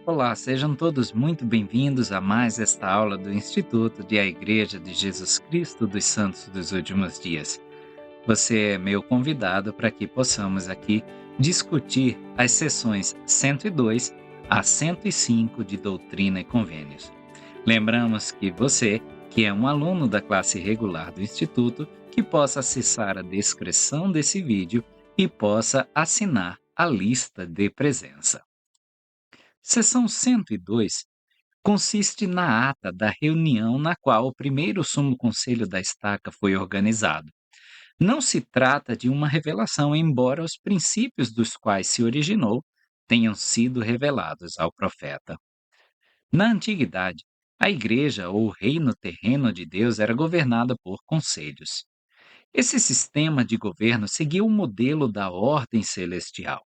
Olá, sejam todos muito bem-vindos a mais esta aula do Instituto de A Igreja de Jesus Cristo dos Santos dos Últimos Dias. Você é meu convidado para que possamos aqui discutir as sessões 102 a 105 de Doutrina e Convênios. Lembramos que você, que é um aluno da classe regular do Instituto, que possa acessar a descrição desse vídeo e possa assinar a lista de presença. Seção 102 consiste na ata da reunião na qual o primeiro Sumo Conselho da Estaca foi organizado. Não se trata de uma revelação, embora os princípios dos quais se originou tenham sido revelados ao profeta. Na antiguidade, a igreja ou o reino terreno de Deus era governada por conselhos. Esse sistema de governo seguia o modelo da ordem celestial.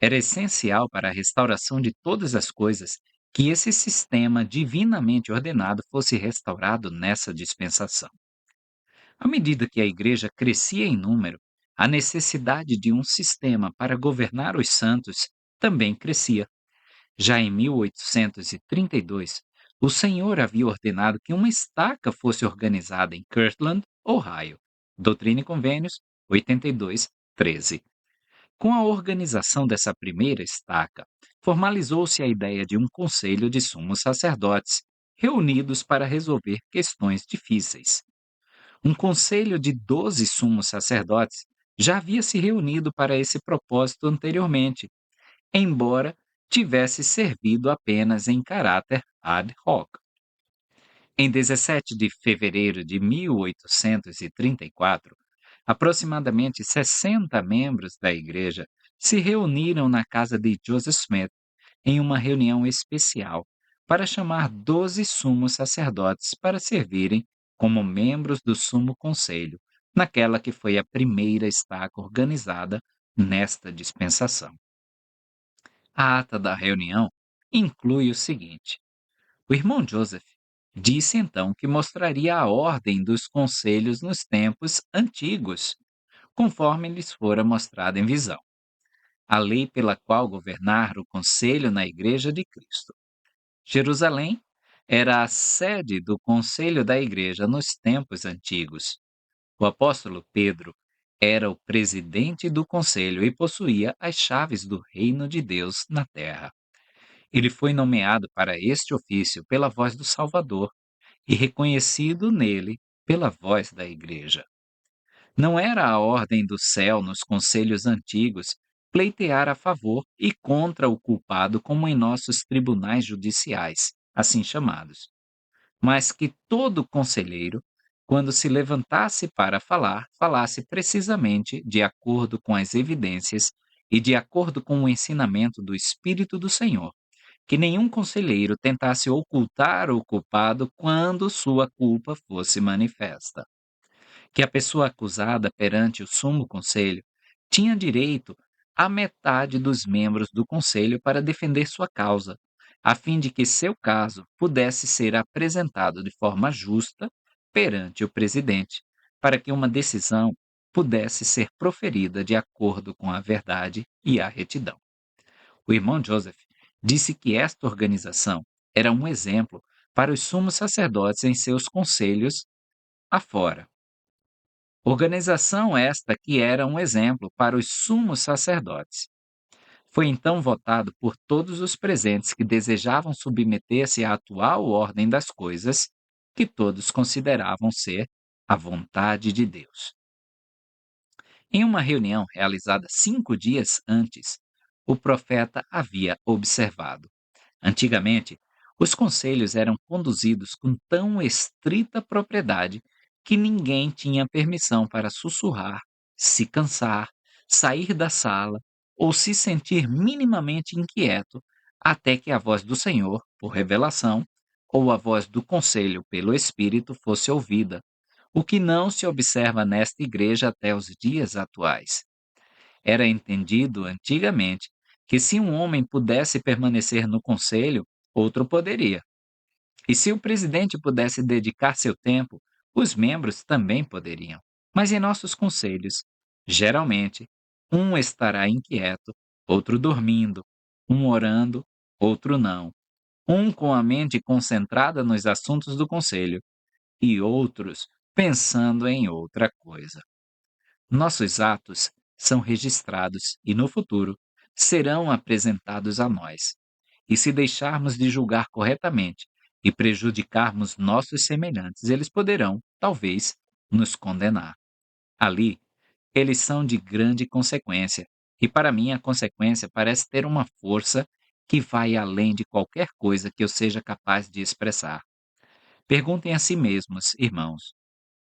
Era essencial para a restauração de todas as coisas que esse sistema divinamente ordenado fosse restaurado nessa dispensação. À medida que a igreja crescia em número, a necessidade de um sistema para governar os santos também crescia. Já em 1832, o Senhor havia ordenado que uma estaca fosse organizada em Kirtland, Ohio. Doutrina e Convênios 82:13. Com a organização dessa primeira estaca, formalizou-se a ideia de um conselho de sumos sacerdotes, reunidos para resolver questões difíceis. Um conselho de 12 sumos sacerdotes já havia se reunido para esse propósito anteriormente, embora tivesse servido apenas em caráter ad hoc. Em 17 de fevereiro de 1834, aproximadamente 60 membros da igreja se reuniram na casa de Joseph Smith em uma reunião especial para chamar 12 sumos sacerdotes para servirem como membros do Sumo Conselho, naquela que foi a primeira estaca organizada nesta dispensação. A ata da reunião inclui o seguinte: o irmão Joseph disse então que mostraria a ordem dos conselhos nos tempos antigos, conforme lhes fora mostrada em visão, a lei pela qual governar o conselho na Igreja de Cristo. Jerusalém era a sede do conselho da Igreja nos tempos antigos. O apóstolo Pedro era o presidente do conselho e possuía as chaves do reino de Deus na terra. Ele foi nomeado para este ofício pela voz do Salvador e reconhecido nele pela voz da Igreja. Não era a ordem do céu nos conselhos antigos pleitear a favor e contra o culpado como em nossos tribunais judiciais, assim chamados, mas que todo conselheiro, quando se levantasse para falar, falasse precisamente de acordo com as evidências e de acordo com o ensinamento do Espírito do Senhor, que nenhum conselheiro tentasse ocultar o culpado quando sua culpa fosse manifesta, que a pessoa acusada perante o Sumo Conselho tinha direito à metade dos membros do Conselho para defender sua causa, a fim de que seu caso pudesse ser apresentado de forma justa perante o presidente, para que uma decisão pudesse ser proferida de acordo com a verdade e a retidão. O irmão Joseph disse que esta organização era um exemplo para os sumos sacerdotes em seus conselhos afora. Organização esta que era um exemplo para os sumos sacerdotes. Foi então votado por todos os presentes que desejavam submeter-se à atual ordem das coisas, que todos consideravam ser a vontade de Deus. Em uma reunião realizada 5 dias antes, o profeta havia observado. Antigamente, os conselhos eram conduzidos com tão estrita propriedade que ninguém tinha permissão para sussurrar, se cansar, sair da sala ou se sentir minimamente inquieto até que a voz do Senhor, por revelação, ou a voz do conselho pelo Espírito fosse ouvida, o que não se observa nesta igreja até os dias atuais. Era entendido antigamente que se um homem pudesse permanecer no conselho, outro poderia. E se o presidente pudesse dedicar seu tempo, os membros também poderiam. Mas em nossos conselhos, geralmente, um estará inquieto, outro dormindo, um orando, outro não. Um com a mente concentrada nos assuntos do conselho e outros pensando em outra coisa. Nossos atos são registrados e, no futuro, serão apresentados a nós. E se deixarmos de julgar corretamente e prejudicarmos nossos semelhantes, eles poderão, talvez, nos condenar. Ali, eles são de grande consequência, e para mim a consequência parece ter uma força que vai além de qualquer coisa que eu seja capaz de expressar. Perguntem a si mesmos, irmãos,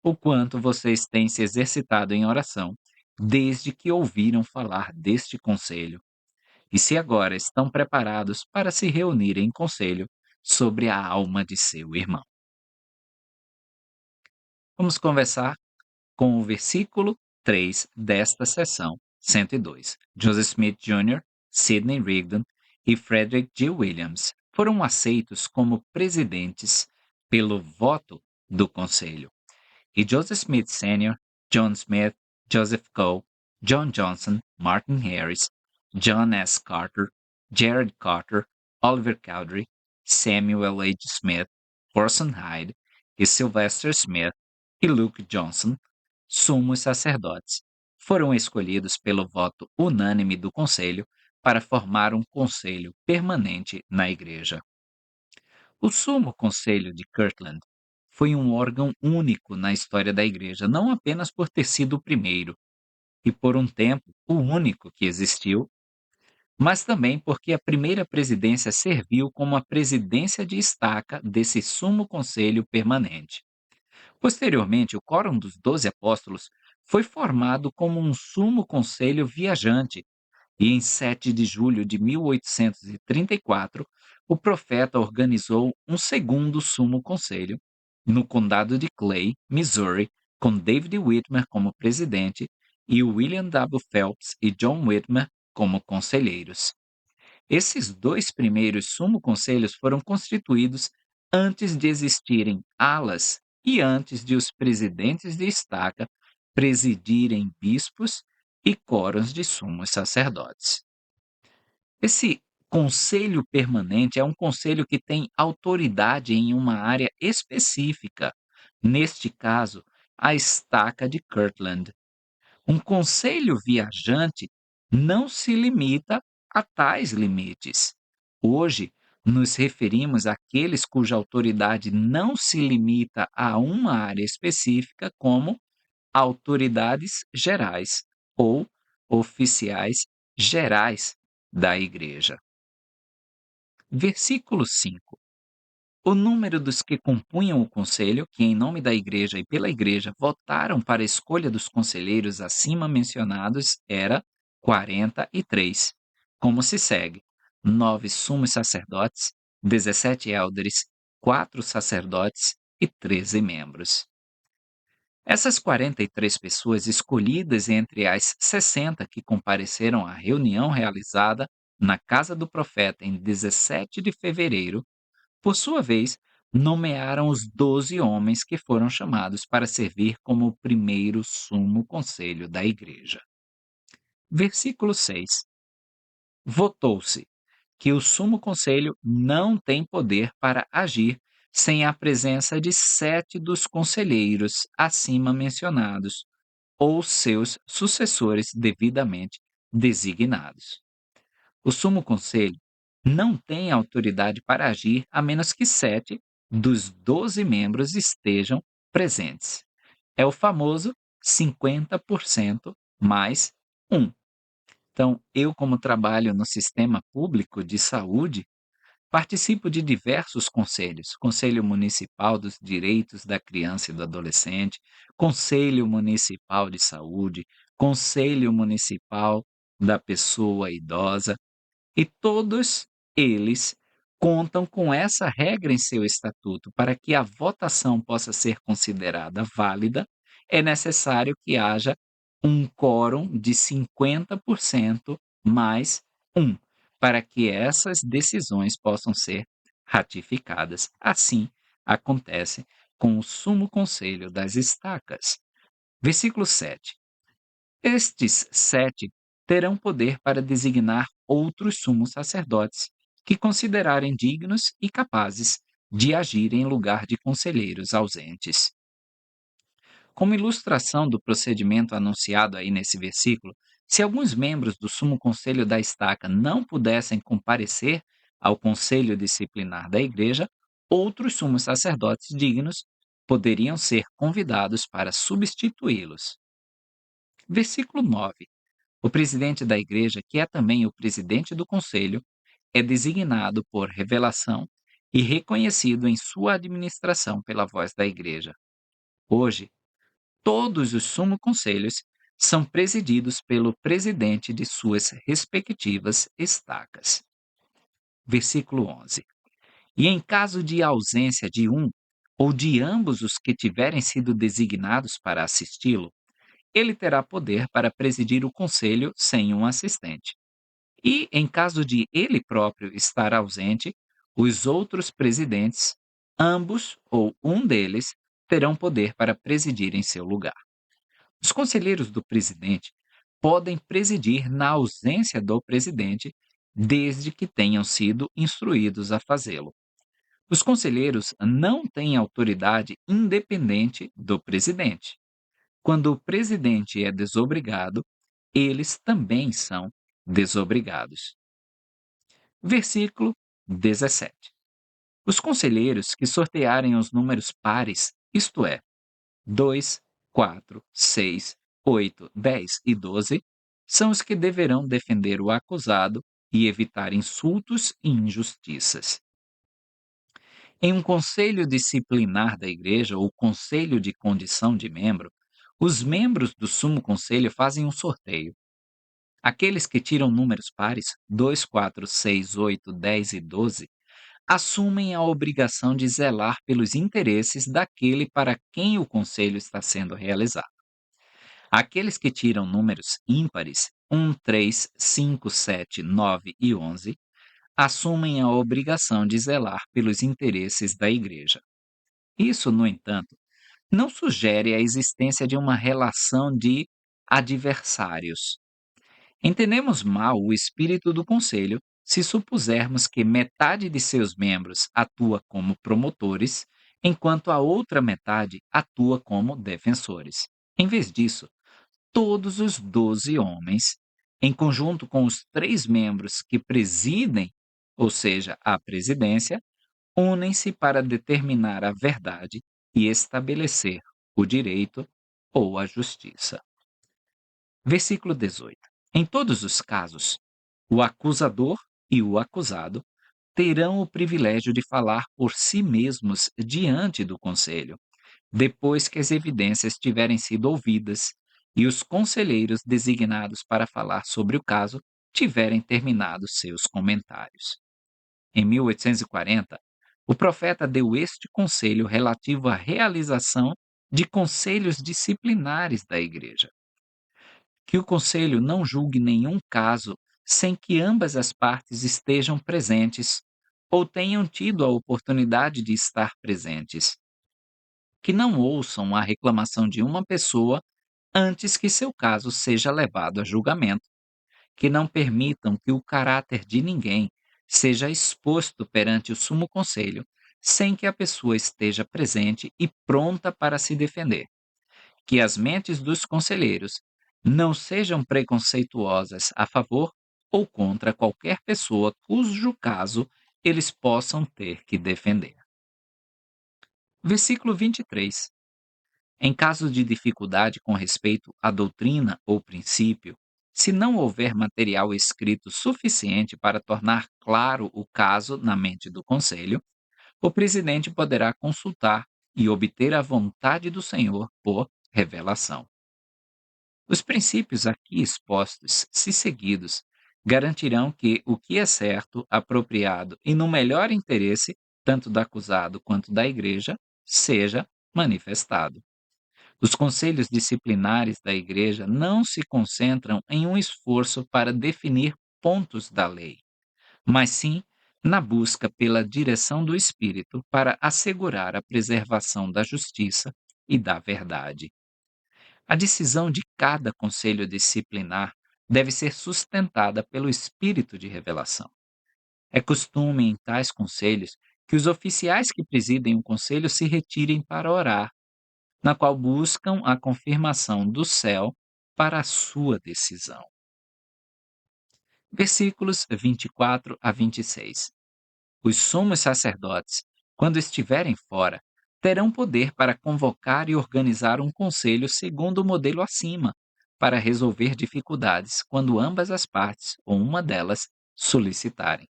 o quanto vocês têm se exercitado em oração desde que ouviram falar deste conselho, e se agora estão preparados para se reunir em conselho sobre a alma de seu irmão. Vamos conversar com o versículo 3 desta sessão 102. Joseph Smith Jr., Sidney Rigdon e Frederick G. Williams foram aceitos como presidentes pelo voto do Conselho. E Joseph Smith Sr., John Smith, Joseph Cole, John Johnson, Martin Harris, John S. Carter, Jared Carter, Oliver Cowdery, Samuel H. Smith, Orson Hyde e Sylvester Smith e Luke Johnson, sumos sacerdotes, foram escolhidos pelo voto unânime do Conselho para formar um conselho permanente na Igreja. O Sumo Conselho de Kirtland foi um órgão único na história da Igreja, não apenas por ter sido o primeiro e, por um tempo, o único que existiu, mas também porque a primeira presidência serviu como a presidência de estaca desse Sumo Conselho permanente. Posteriormente, o Quórum dos Doze Apóstolos foi formado como um Sumo Conselho viajante, e em 7 de julho de 1834, o profeta organizou um segundo Sumo Conselho, no condado de Clay, Missouri, com David Whitmer como presidente e William W. Phelps e John Whitmer como conselheiros. Esses dois primeiros sumo-conselhos foram constituídos antes de existirem alas e antes de os presidentes de estaca presidirem bispos e quórums de sumos sacerdotes. Esse conselho permanente é um conselho que tem autoridade em uma área específica, neste caso, a estaca de Kirtland. Um conselho viajante não se limita a tais limites. Hoje, nos referimos àqueles cuja autoridade não se limita a uma área específica, como autoridades gerais ou oficiais gerais da Igreja. Versículo 5. O número dos que compunham o conselho, que em nome da Igreja e pela Igreja votaram para a escolha dos conselheiros acima mencionados, era 43, como se segue: 9 sumos sacerdotes, 17 élderes, 4 sacerdotes e 13 membros. Essas 43 pessoas escolhidas entre as 60 que compareceram à reunião realizada na casa do profeta em 17 de fevereiro, por sua vez, nomearam os 12 homens que foram chamados para servir como o primeiro sumo conselho da igreja. Versículo 6. Votou-se que o sumo conselho não tem poder para agir sem a presença de 7 dos conselheiros acima mencionados, ou seus sucessores devidamente designados. O Sumo Conselho não tem autoridade para agir a menos que 7 dos 12 membros estejam presentes. É o famoso 50% mais um. Então, eu, como trabalho no sistema público de saúde, participo de diversos conselhos: Conselho Municipal dos Direitos da Criança e do Adolescente, Conselho Municipal de Saúde, Conselho Municipal da Pessoa Idosa, e todos eles contam com essa regra em seu estatuto. Para que a votação possa ser considerada válida, é necessário que haja um quórum de 50% mais um, para que essas decisões possam ser ratificadas. Assim acontece com o Sumo Conselho das Estacas. Versículo 7. Estes 7 terão poder para designar outros sumos sacerdotes, que considerarem dignos e capazes de agir em lugar de conselheiros ausentes. Como ilustração do procedimento anunciado aí nesse versículo, se alguns membros do Sumo Conselho da Estaca não pudessem comparecer ao conselho disciplinar da igreja, outros sumos sacerdotes dignos poderiam ser convidados para substituí-los. Versículo 9. O presidente da igreja, que é também o presidente do conselho, é designado por revelação e reconhecido em sua administração pela voz da igreja. Hoje, todos os sumo conselhos são presididos pelo presidente de suas respectivas estacas. Versículo 11. E em caso de ausência de um ou de ambos os que tiverem sido designados para assisti-lo, ele terá poder para presidir o conselho sem um assistente. E, em caso de ele próprio estar ausente, os outros presidentes, ambos ou um deles, terão poder para presidir em seu lugar. Os conselheiros do presidente podem presidir na ausência do presidente, desde que tenham sido instruídos a fazê-lo. Os conselheiros não têm autoridade independente do presidente. Quando o presidente é desobrigado, eles também são desobrigados. Versículo 17. Os conselheiros que sortearem os números pares, isto é, 2, 4, 6, 8, 10 e 12, são os que deverão defender o acusado e evitar insultos e injustiças. Em um conselho disciplinar da igreja ou conselho de condição de membro, os membros do sumo conselho fazem um sorteio. Aqueles que tiram números pares, 2, 4, 6, 8, 10 e 12, assumem a obrigação de zelar pelos interesses daquele para quem o conselho está sendo realizado. Aqueles que tiram números ímpares, 1, 3, 5, 7, 9 e 11, assumem a obrigação de zelar pelos interesses da igreja. Isso, no entanto, não sugere a existência de uma relação de adversários. Entendemos mal o espírito do conselho se supusermos que metade de seus membros atua como promotores, enquanto a outra metade atua como defensores. Em vez disso, todos os 12 homens, em conjunto com os 3 membros que presidem, ou seja, a presidência, unem-se para determinar a verdade e estabelecer o direito ou a justiça. Versículo 18. Em todos os casos, o acusador e o acusado terão o privilégio de falar por si mesmos diante do conselho, depois que as evidências tiverem sido ouvidas e os conselheiros designados para falar sobre o caso tiverem terminado seus comentários. Em 1840, o profeta deu este conselho relativo à realização de conselhos disciplinares da igreja: que o conselho não julgue nenhum caso sem que ambas as partes estejam presentes ou tenham tido a oportunidade de estar presentes, que não ouçam a reclamação de uma pessoa antes que seu caso seja levado a julgamento, que não permitam que o caráter de ninguém seja exposto perante o Sumo Conselho sem que a pessoa esteja presente e pronta para se defender, que as mentes dos conselheiros não sejam preconceituosas a favor ou contra qualquer pessoa cujo caso eles possam ter que defender. Versículo 23. Em caso de dificuldade com respeito à doutrina ou princípio, se não houver material escrito suficiente para tornar claro o caso na mente do conselho, o presidente poderá consultar e obter a vontade do Senhor por revelação. Os princípios aqui expostos, se seguidos, garantirão que o que é certo, apropriado e no melhor interesse, tanto do acusado quanto da igreja, seja manifestado. Os conselhos disciplinares da igreja não se concentram em um esforço para definir pontos da lei, mas sim na busca pela direção do Espírito para assegurar a preservação da justiça e da verdade. A decisão de cada conselho disciplinar deve ser sustentada pelo espírito de revelação. É costume em tais conselhos que os oficiais que presidem o conselho se retirem para orar, na qual buscam a confirmação do céu para a sua decisão. Versículos 24 a 26. Os sumos sacerdotes, quando estiverem fora, terão poder para convocar e organizar um conselho segundo o modelo acima, para resolver dificuldades quando ambas as partes ou uma delas solicitarem.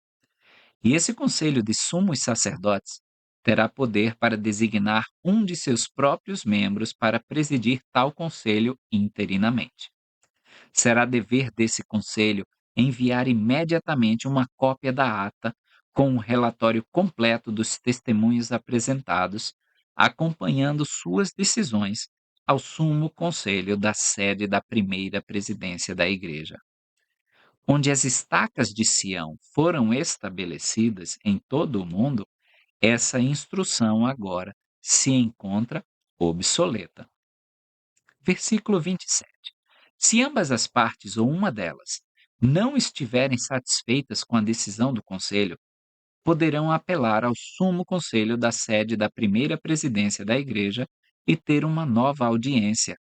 E esse conselho de sumos sacerdotes terá poder para designar um de seus próprios membros para presidir tal conselho interinamente. Será dever desse conselho enviar imediatamente uma cópia da ata com o relatório completo dos testemunhos apresentados, acompanhando suas decisões ao sumo conselho da sede da primeira presidência da igreja. Onde as estacas de Sião foram estabelecidas em todo o mundo, essa instrução agora se encontra obsoleta. Versículo 27. Se ambas as partes ou uma delas não estiverem satisfeitas com a decisão do conselho, poderão apelar ao sumo conselho da sede da primeira presidência da igreja e ter uma nova audiência,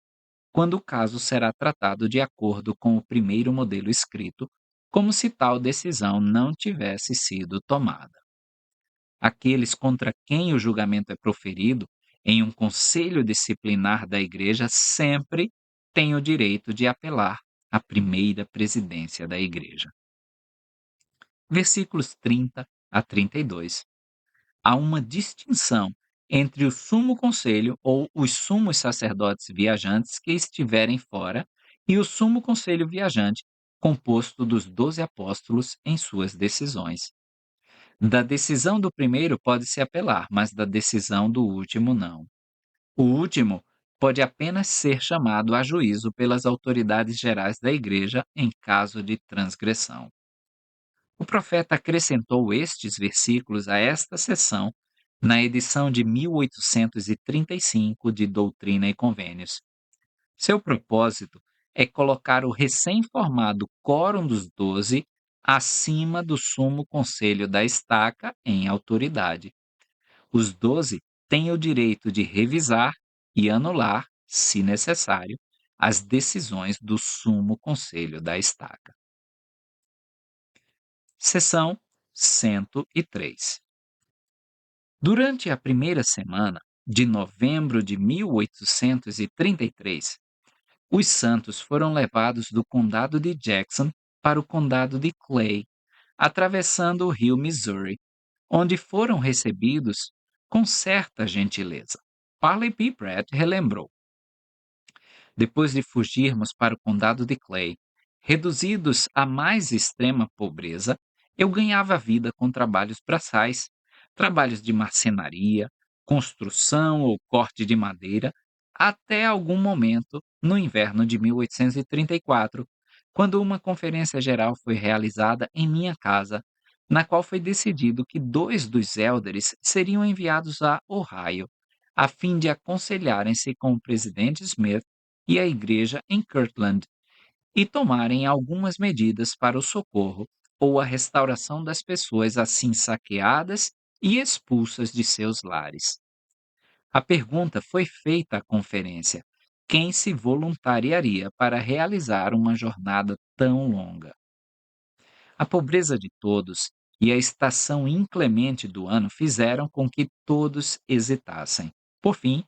quando o caso será tratado de acordo com o primeiro modelo escrito, como se tal decisão não tivesse sido tomada. Aqueles contra quem o julgamento é proferido em um conselho disciplinar da igreja sempre têm o direito de apelar à primeira presidência da igreja. Versículos 30 a 32. Há uma distinção entre o sumo conselho ou os sumos sacerdotes viajantes que estiverem fora e o sumo conselho viajante, composto dos 12 apóstolos em suas decisões. Da decisão do primeiro pode-se apelar, mas da decisão do último não. O último pode apenas ser chamado a juízo pelas autoridades gerais da igreja em caso de transgressão. O profeta acrescentou estes versículos a esta seção na edição de 1835 de Doutrina e Convênios. Seu propósito é colocar o recém-formado Quórum dos 12 acima do sumo conselho da estaca em autoridade. Os 12 têm o direito de revisar e anular, se necessário, as decisões do sumo conselho da estaca. Seção 103. Durante a primeira semana de novembro de 1833, os santos foram levados do condado de Jackson para o condado de Clay, atravessando o rio Missouri, onde foram recebidos com certa gentileza. Parley P. Pratt relembrou: depois de fugirmos para o condado de Clay, reduzidos à mais extrema pobreza, eu ganhava vida com trabalhos braçais, trabalhos de marcenaria, construção ou corte de madeira, até algum momento, no inverno de 1834, quando uma conferência geral foi realizada em minha casa, na qual foi decidido que 2 dos élderes seriam enviados a Ohio, a fim de aconselharem-se com o presidente Smith e a igreja em Kirtland e tomarem algumas medidas para o socorro ou a restauração das pessoas assim saqueadas e expulsas de seus lares. A pergunta foi feita à conferência: quem se voluntariaria para realizar uma jornada tão longa? A pobreza de todos e a estação inclemente do ano fizeram com que todos hesitassem. Por fim,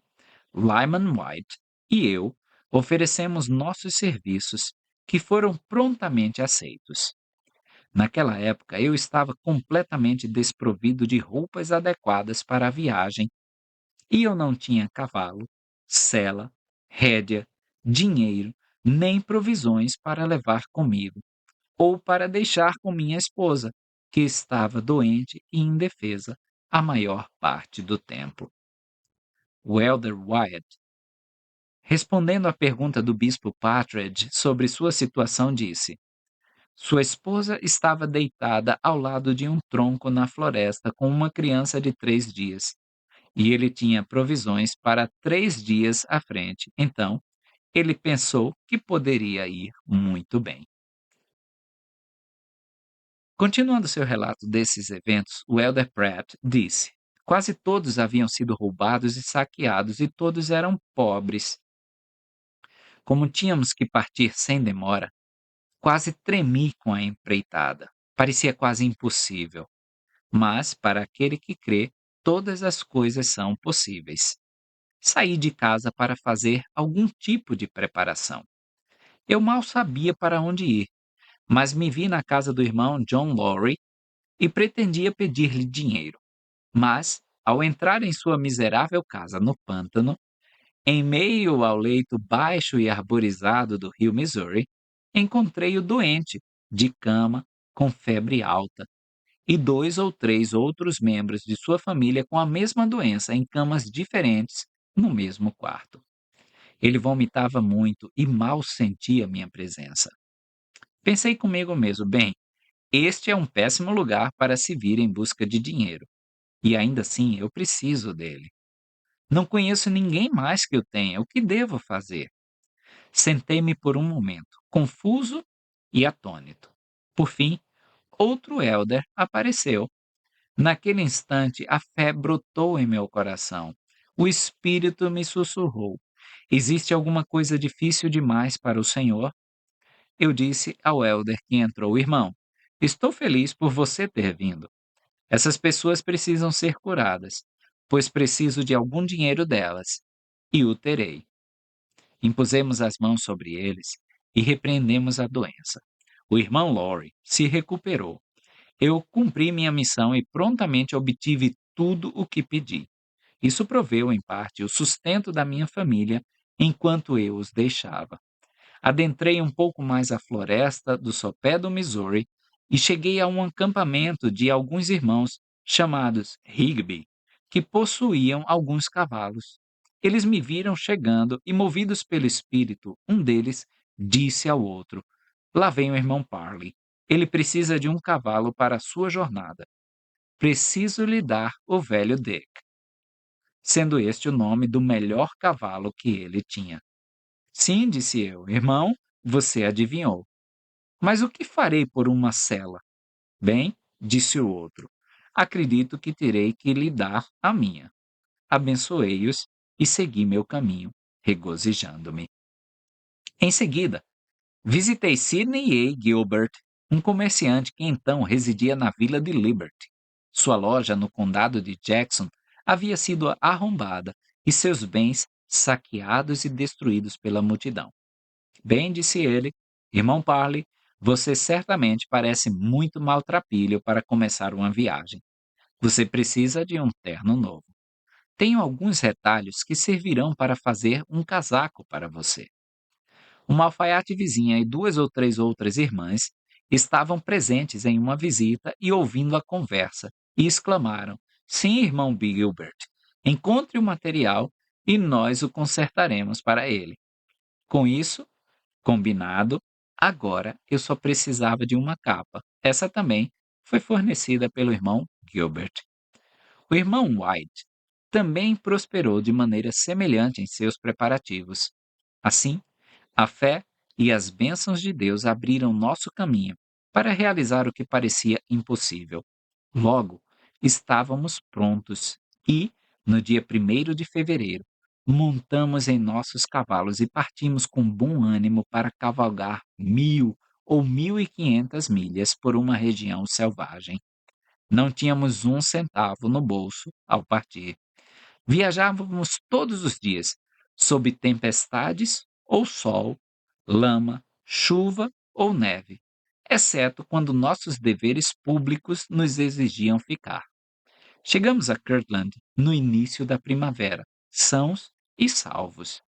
Lyman White e eu oferecemos nossos serviços, que foram prontamente aceitos. Naquela época, eu estava completamente desprovido de roupas adequadas para a viagem e eu não tinha cavalo, sela, rédea, dinheiro, nem provisões para levar comigo, ou para deixar com minha esposa, que estava doente e indefesa a maior parte do tempo. O elder Wyatt, respondendo à pergunta do bispo Partridge sobre sua situação, disse: sua esposa estava deitada ao lado de um tronco na floresta com uma criança de 3 dias, e ele tinha provisões para 3 dias à frente. Então, ele pensou que poderia ir muito bem. Continuando seu relato desses eventos, o Elder Pratt disse: quase todos haviam sido roubados e saqueados e todos eram pobres. Como tínhamos que partir sem demora, quase tremi com a empreitada. Parecia quase impossível. Mas, para aquele que crê, todas as coisas são possíveis. Saí de casa para fazer algum tipo de preparação. Eu mal sabia para onde ir, mas me vi na casa do irmão John Lowry e pretendia pedir-lhe dinheiro. Mas, ao entrar em sua miserável casa no pântano, em meio ao leito baixo e arborizado do rio Missouri, encontrei-o doente, de cama, com febre alta, e 2 ou 3 outros membros de sua família com a mesma doença em camas diferentes no mesmo quarto. Ele vomitava muito e mal sentia minha presença. Pensei comigo mesmo, bem, este é um péssimo lugar para se vir em busca de dinheiro, e ainda assim eu preciso dele. Não conheço ninguém mais que o tenha, o que devo fazer? Sentei-me por um momento, confuso e atônito. Por fim, outro elder apareceu. Naquele instante, a fé brotou em meu coração. O Espírito me sussurrou: existe alguma coisa difícil demais para o Senhor? Eu disse ao elder que entrou: irmão, estou feliz por você ter vindo. Essas pessoas precisam ser curadas, pois preciso de algum dinheiro delas, e o terei. Impusemos as mãos sobre eles e repreendemos a doença. O irmão Lowry se recuperou. Eu cumpri minha missão e prontamente obtive tudo o que pedi. Isso proveu, em parte, o sustento da minha família enquanto eu os deixava. Adentrei um pouco mais a floresta do sopé do Missouri e cheguei a um acampamento de alguns irmãos chamados Higby, que possuíam alguns cavalos. Eles me viram chegando e, movidos pelo espírito, um deles disse ao outro: lá vem o irmão Parley. Ele precisa de um cavalo para a sua jornada. Preciso lhe dar o velho Dick, sendo este o nome do melhor cavalo que ele tinha. Sim, disse eu, irmão, você adivinhou. Mas o que farei por uma cela? Bem, disse o outro, acredito que terei que lhe dar a minha. Abençoei-os e segui meu caminho, regozijando-me. Em seguida, visitei Sidney A. Gilbert, um comerciante que então residia na vila de Liberty. Sua loja no condado de Jackson havia sido arrombada e seus bens saqueados e destruídos pela multidão. Bem, disse ele, irmão Parley, você certamente parece muito maltrapilho para começar uma viagem. Você precisa de um terno novo. Tenho alguns retalhos que servirão para fazer um casaco para você. Uma alfaiate vizinha e 2 ou 3 outras irmãs estavam presentes em uma visita e ouvindo a conversa, e exclamaram: sim, irmão Gilbert, encontre o material e nós o consertaremos para ele. Com isso, combinado, agora eu só precisava de uma capa. Essa também foi fornecida pelo irmão Gilbert. O irmão White também prosperou de maneira semelhante em seus preparativos. Assim, a fé e as bênçãos de Deus abriram nosso caminho para realizar o que parecia impossível. Logo, estávamos prontos e, no dia 1º de fevereiro, montamos em nossos cavalos e partimos com bom ânimo para cavalgar 1.000 ou 1.500 milhas por uma região selvagem. Não tínhamos um centavo no bolso ao partir. Viajávamos todos os dias, sob tempestades ou sol, lama, chuva ou neve, exceto quando nossos deveres públicos nos exigiam ficar. Chegamos a Kirtland no início da primavera, sãos e salvos.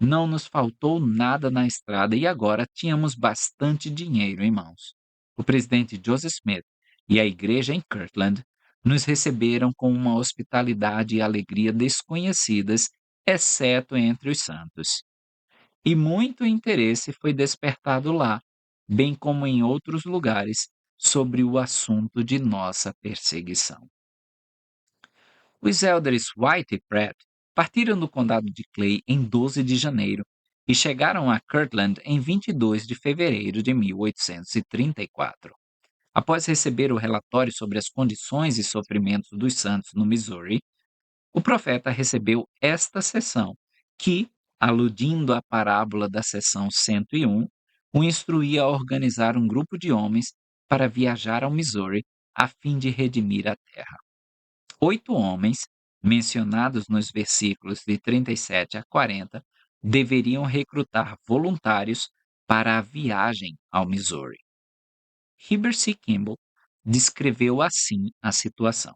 Não nos faltou nada na estrada e agora tínhamos bastante dinheiro em mãos. O presidente Joseph Smith e a igreja em Kirtland nos receberam com uma hospitalidade e alegria desconhecidas, exceto entre os santos. E muito interesse foi despertado lá, bem como em outros lugares, sobre o assunto de nossa perseguição. Os elders White e Pratt partiram do condado de Clay em 12 de janeiro e chegaram a Kirtland em 22 de fevereiro de 1834. Após receber o relatório sobre as condições e sofrimentos dos santos no Missouri, o profeta recebeu esta seção, que, aludindo à parábola da seção 101, o instruía a organizar um grupo de homens para viajar ao Missouri a fim de redimir a terra. 8 homens, mencionados nos versículos de 37 a 40, deveriam recrutar voluntários para a viagem ao Missouri. Heber C. Kimball descreveu assim a situação.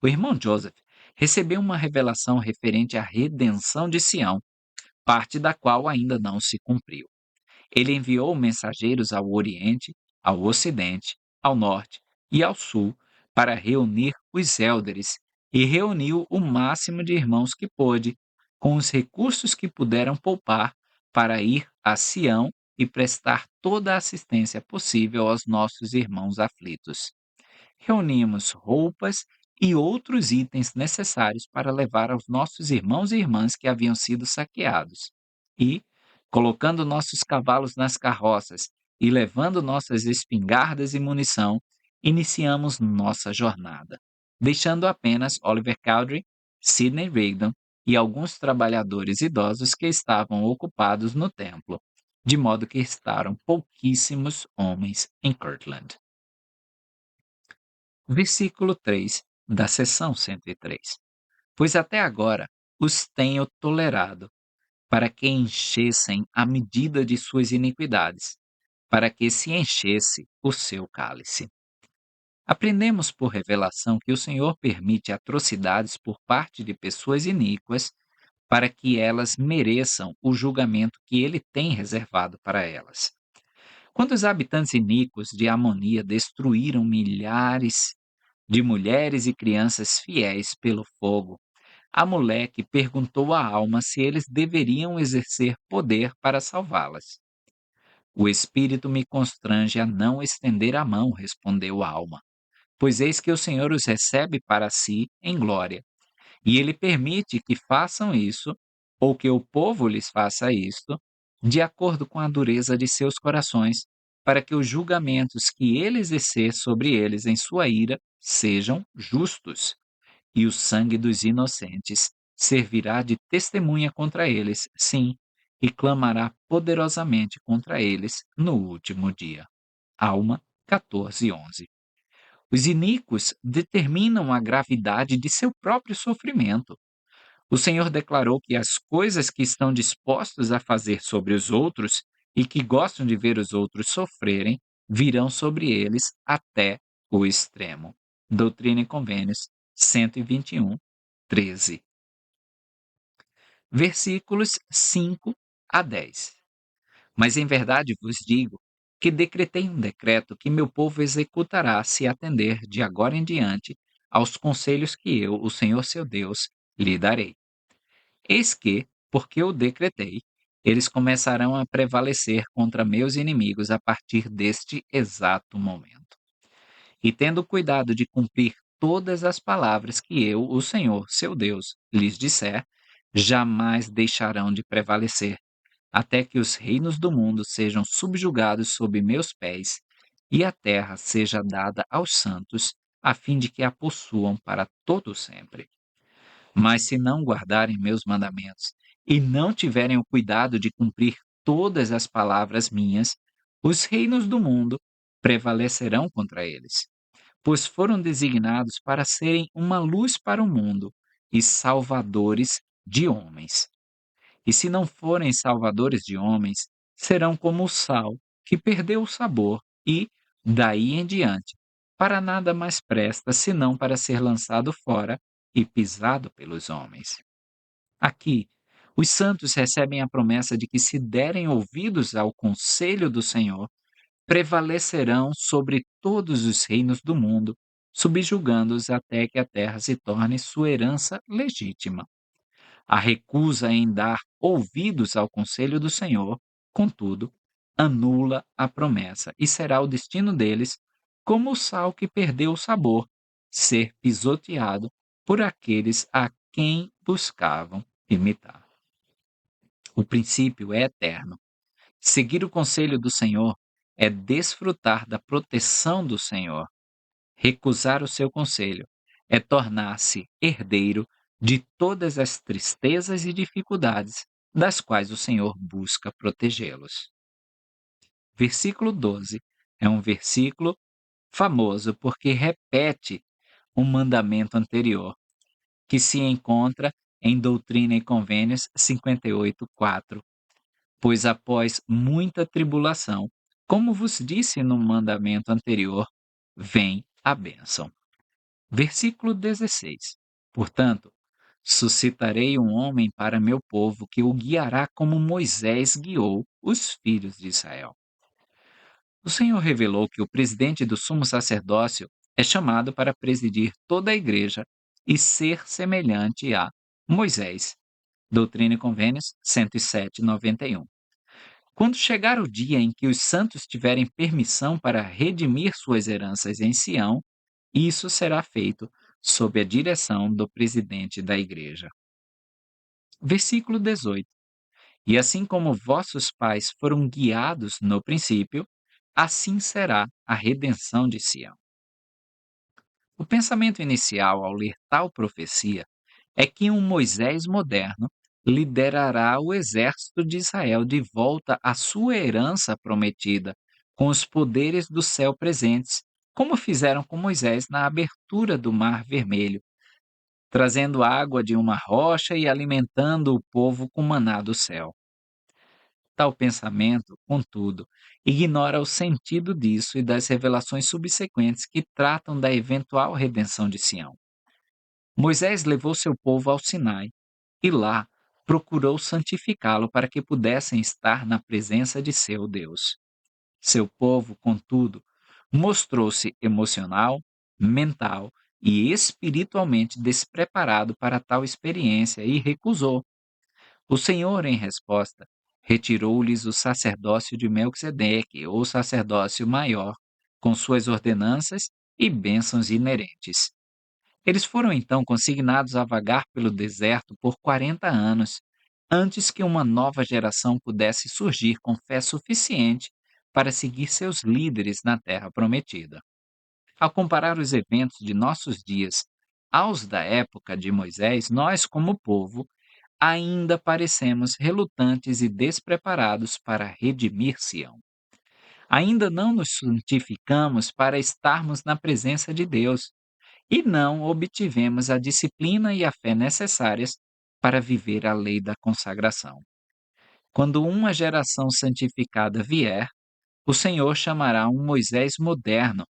O irmão Joseph recebeu uma revelação referente à redenção de Sião, parte da qual ainda não se cumpriu. Ele enviou mensageiros ao Oriente, ao Ocidente, ao Norte e ao Sul para reunir os élderes e reuniu o máximo de irmãos que pôde, com os recursos que puderam poupar, para ir a Sião e prestar toda a assistência possível aos nossos irmãos aflitos. Reunimos roupas e outros itens necessários para levar aos nossos irmãos e irmãs que haviam sido saqueados. E, colocando nossos cavalos nas carroças e levando nossas espingardas e munição, iniciamos nossa jornada, deixando apenas Oliver Cowdery, Sidney Rigdon e alguns trabalhadores idosos que estavam ocupados no templo, de modo que restaram pouquíssimos homens em Kirtland. Versículo 3 da seção 103. Pois até agora os tenho tolerado, para que enchessem a medida de suas iniquidades, para que se enchesse o seu cálice. Aprendemos por revelação que o Senhor permite atrocidades por parte de pessoas iníquas para que elas mereçam o julgamento que ele tem reservado para elas. Quando os habitantes iníquos de Amonia destruíram milhares de mulheres e crianças fiéis pelo fogo, Amaleque perguntou à alma se eles deveriam exercer poder para salvá-las. O espírito me constrange a não estender a mão, respondeu a alma, pois eis que o Senhor os recebe para si em glória, e ele permite que façam isso, ou que o povo lhes faça isto, de acordo com a dureza de seus corações, para que os julgamentos que ele exercer sobre eles em sua ira sejam justos, e o sangue dos inocentes servirá de testemunha contra eles, sim, e clamará poderosamente contra eles no último dia. Alma 14:11. Os iníquos determinam a gravidade de seu próprio sofrimento. O Senhor declarou que as coisas que estão dispostos a fazer sobre os outros e que gostam de ver os outros sofrerem virão sobre eles até o extremo. Doutrina e Convênios 121, 13. Versículos 5 a 10. Mas em verdade vos digo que decretei um decreto que meu povo executará se atender de agora em diante aos conselhos que eu, o Senhor seu Deus, lhe darei. Eis que, porque eu decretei, eles começarão a prevalecer contra meus inimigos a partir deste exato momento. E tendo cuidado de cumprir todas as palavras que eu, o Senhor, seu Deus, lhes disser, jamais deixarão de prevalecer, até que os reinos do mundo sejam subjugados sob meus pés, e a terra seja dada aos santos, a fim de que a possuam para todo sempre. Mas se não guardarem meus mandamentos e não tiverem o cuidado de cumprir todas as palavras minhas, os reinos do mundo prevalecerão contra eles, pois foram designados para serem uma luz para o mundo e salvadores de homens. E se não forem salvadores de homens, serão como o sal, que perdeu o sabor e, daí em diante, para nada mais presta senão para ser lançado fora e pisado pelos homens. Aqui, os santos recebem a promessa de que, se derem ouvidos ao conselho do Senhor, prevalecerão sobre todos os reinos do mundo, subjugando-os até que a terra se torne sua herança legítima. A recusa em dar ouvidos ao conselho do Senhor, contudo, anula a promessa e será o destino deles como o sal que perdeu o sabor, ser pisoteado por aqueles a quem buscavam imitar. O princípio é eterno. Seguir o conselho do Senhor é desfrutar da proteção do Senhor. Recusar o seu conselho é tornar-se herdeiro de todas as tristezas e dificuldades das quais o Senhor busca protegê-los. Versículo 12 é um versículo famoso porque repete um mandamento anterior, que se encontra em Doutrina e Convênios 58:4. Pois após muita tribulação, como vos disse no mandamento anterior, vem a bênção. Versículo 16. Portanto, suscitarei um homem para meu povo que o guiará como Moisés guiou os filhos de Israel. O Senhor revelou que o presidente do sumo sacerdócio é chamado para presidir toda a igreja e ser semelhante a Moisés. Doutrina e Convênios 107:91. Quando chegar o dia em que os santos tiverem permissão para redimir suas heranças em Sião, isso será feito sob a direção do presidente da igreja. Versículo 18. E assim como vossos pais foram guiados no princípio, assim será a redenção de Sião. O pensamento inicial ao ler tal profecia é que um Moisés moderno liderará o exército de Israel de volta à sua herança prometida, com os poderes do céu presentes, como fizeram com Moisés na abertura do Mar Vermelho, trazendo água de uma rocha e alimentando o povo com maná do céu. Tal pensamento, contudo, ignora o sentido disso e das revelações subsequentes que tratam da eventual redenção de Sião. Moisés levou seu povo ao Sinai e lá procurou santificá-lo para que pudessem estar na presença de seu Deus. Seu povo, contudo, mostrou-se emocional, mental e espiritualmente despreparado para tal experiência e recusou. O Senhor, em resposta, retirou-lhes o sacerdócio de Melquisedeque, ou sacerdócio maior, com suas ordenanças e bênçãos inerentes. Eles foram então consignados a vagar pelo deserto por 40 anos, antes que uma nova geração pudesse surgir com fé suficiente para seguir seus líderes na terra prometida. Ao comparar os eventos de nossos dias aos da época de Moisés, nós, como povo, ainda parecemos relutantes e despreparados para redimir Sião. Ainda não nos santificamos para estarmos na presença de Deus e não obtivemos a disciplina e a fé necessárias para viver a lei da consagração. Quando uma geração santificada vier, o Senhor chamará um Moisés moderno,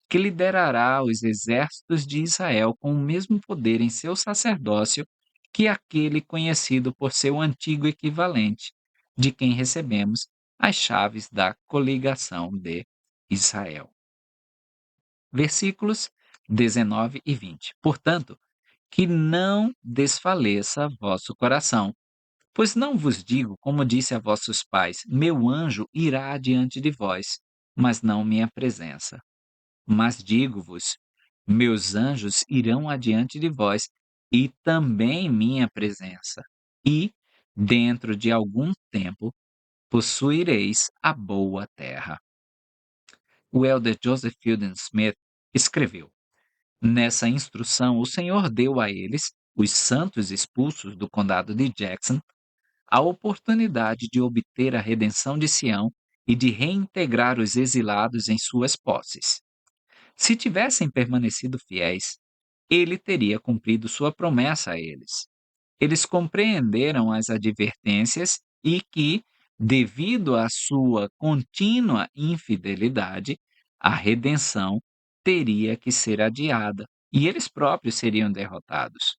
que liderará os exércitos de Israel com o mesmo poder em seu sacerdócio que aquele conhecido por seu antigo equivalente, de quem recebemos as chaves da coligação de Israel. Versículos 19 e 20. Portanto, que não desfaleça vosso coração, pois não vos digo, como disse a vossos pais, meu anjo irá adiante de vós, mas não minha presença. Mas digo-vos, meus anjos irão adiante de vós, e também minha presença. E, dentro de algum tempo, possuireis a boa terra. O elder Joseph Fielding Smith escreveu: Nessa instrução, o Senhor deu a eles, os santos expulsos do condado de Jackson, a oportunidade de obter a redenção de Sião e de reintegrar os exilados em suas posses. Se tivessem permanecido fiéis, ele teria cumprido sua promessa a eles. Eles compreenderam as advertências e que, devido à sua contínua infidelidade, a redenção teria que ser adiada e eles próprios seriam derrotados.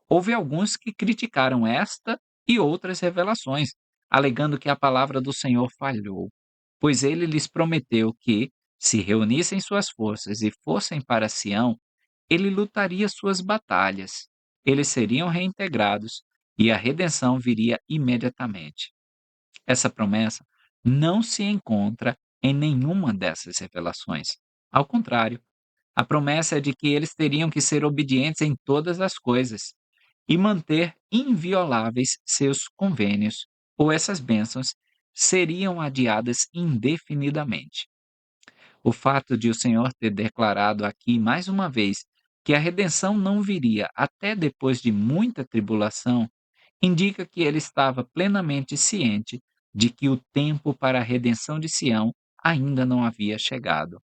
Houve alguns que criticaram esta e outras revelações, alegando que a palavra do Senhor falhou, pois ele lhes prometeu que, se reunissem suas forças e fossem para Sião, ele lutaria suas batalhas, eles seriam reintegrados e a redenção viria imediatamente. Essa promessa não se encontra em nenhuma dessas revelações. Ao contrário, a promessa é de que eles teriam que ser obedientes em todas as coisas e manter invioláveis seus convênios ou essas bênçãos seriam adiadas indefinidamente. O fato de o Senhor ter declarado aqui mais uma vez que a redenção não viria até depois de muita tribulação indica que ele estava plenamente ciente de que o tempo para a redenção de Sião ainda não havia chegado.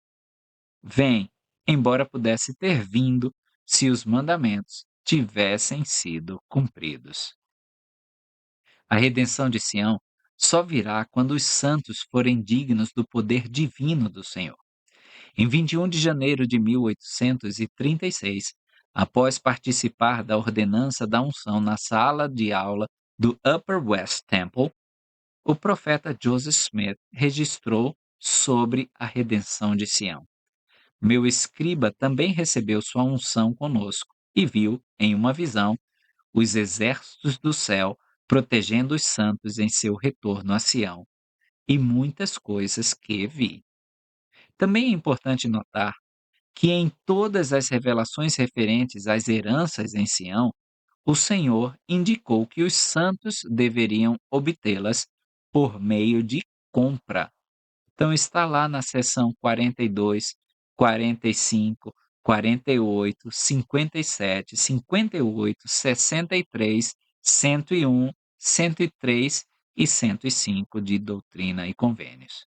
Vem, embora pudesse ter vindo se os mandamentos tivessem sido cumpridos. A redenção de Sião só virá quando os santos forem dignos do poder divino do Senhor. Em 21 de janeiro de 1836, após participar da ordenança da unção na sala de aula do Upper West Temple, o profeta Joseph Smith registrou sobre a redenção de Sião. Meu escriba também recebeu sua unção conosco e viu, em uma visão, os exércitos do céu protegendo os santos em seu retorno a Sião, e muitas coisas que vi. Também é importante notar que em todas as revelações referentes às heranças em Sião, o Senhor indicou que os santos deveriam obtê-las por meio de compra. Então está lá na seção 42, 45, 48, 57, 58, 63, 101, 103 e 105 de Doutrina e Convênios.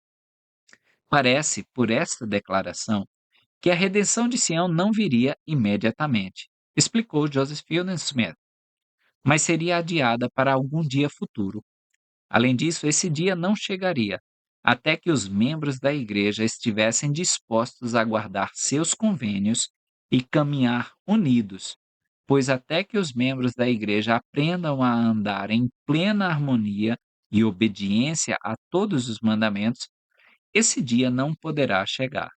Parece, por esta declaração, que a redenção de Sião não viria imediatamente, explicou Joseph Fielding Smith, mas seria adiada para algum dia futuro. Além disso, esse dia não chegaria até que os membros da igreja estivessem dispostos a guardar seus convênios e caminhar unidos, pois até que os membros da igreja aprendam a andar em plena harmonia e obediência a todos os mandamentos, esse dia não poderá chegar.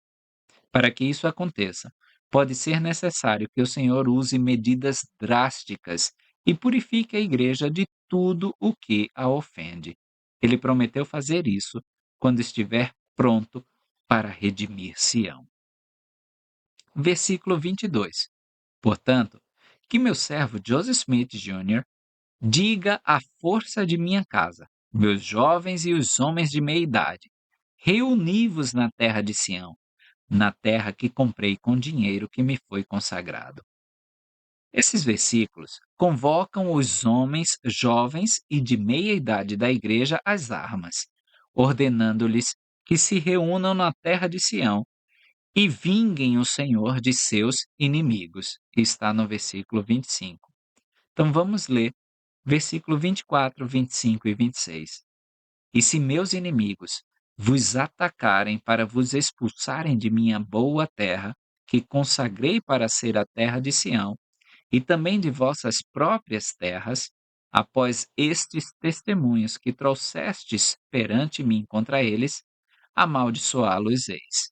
Para que isso aconteça, pode ser necessário que o Senhor use medidas drásticas e purifique a igreja de tudo o que a ofende. Ele prometeu fazer isso quando estiver pronto para redimir Sião. Versículo 22. Portanto, que meu servo Joseph Smith Jr. diga à força de minha casa, meus jovens e os homens de meia idade, reuni-vos na terra de Sião, na terra que comprei com dinheiro que me foi consagrado. Esses versículos convocam os homens jovens e de meia idade da igreja às armas, ordenando-lhes que se reúnam na terra de Sião e vinguem o Senhor de seus inimigos, que está no versículo 25. Então vamos ler versículo 24, 25 e 26. E se meus inimigos vos atacarem para vos expulsarem de minha boa terra, que consagrei para ser a terra de Sião, e também de vossas próprias terras, após estes testemunhos que trouxestes perante mim contra eles, amaldiçoá-los-eis.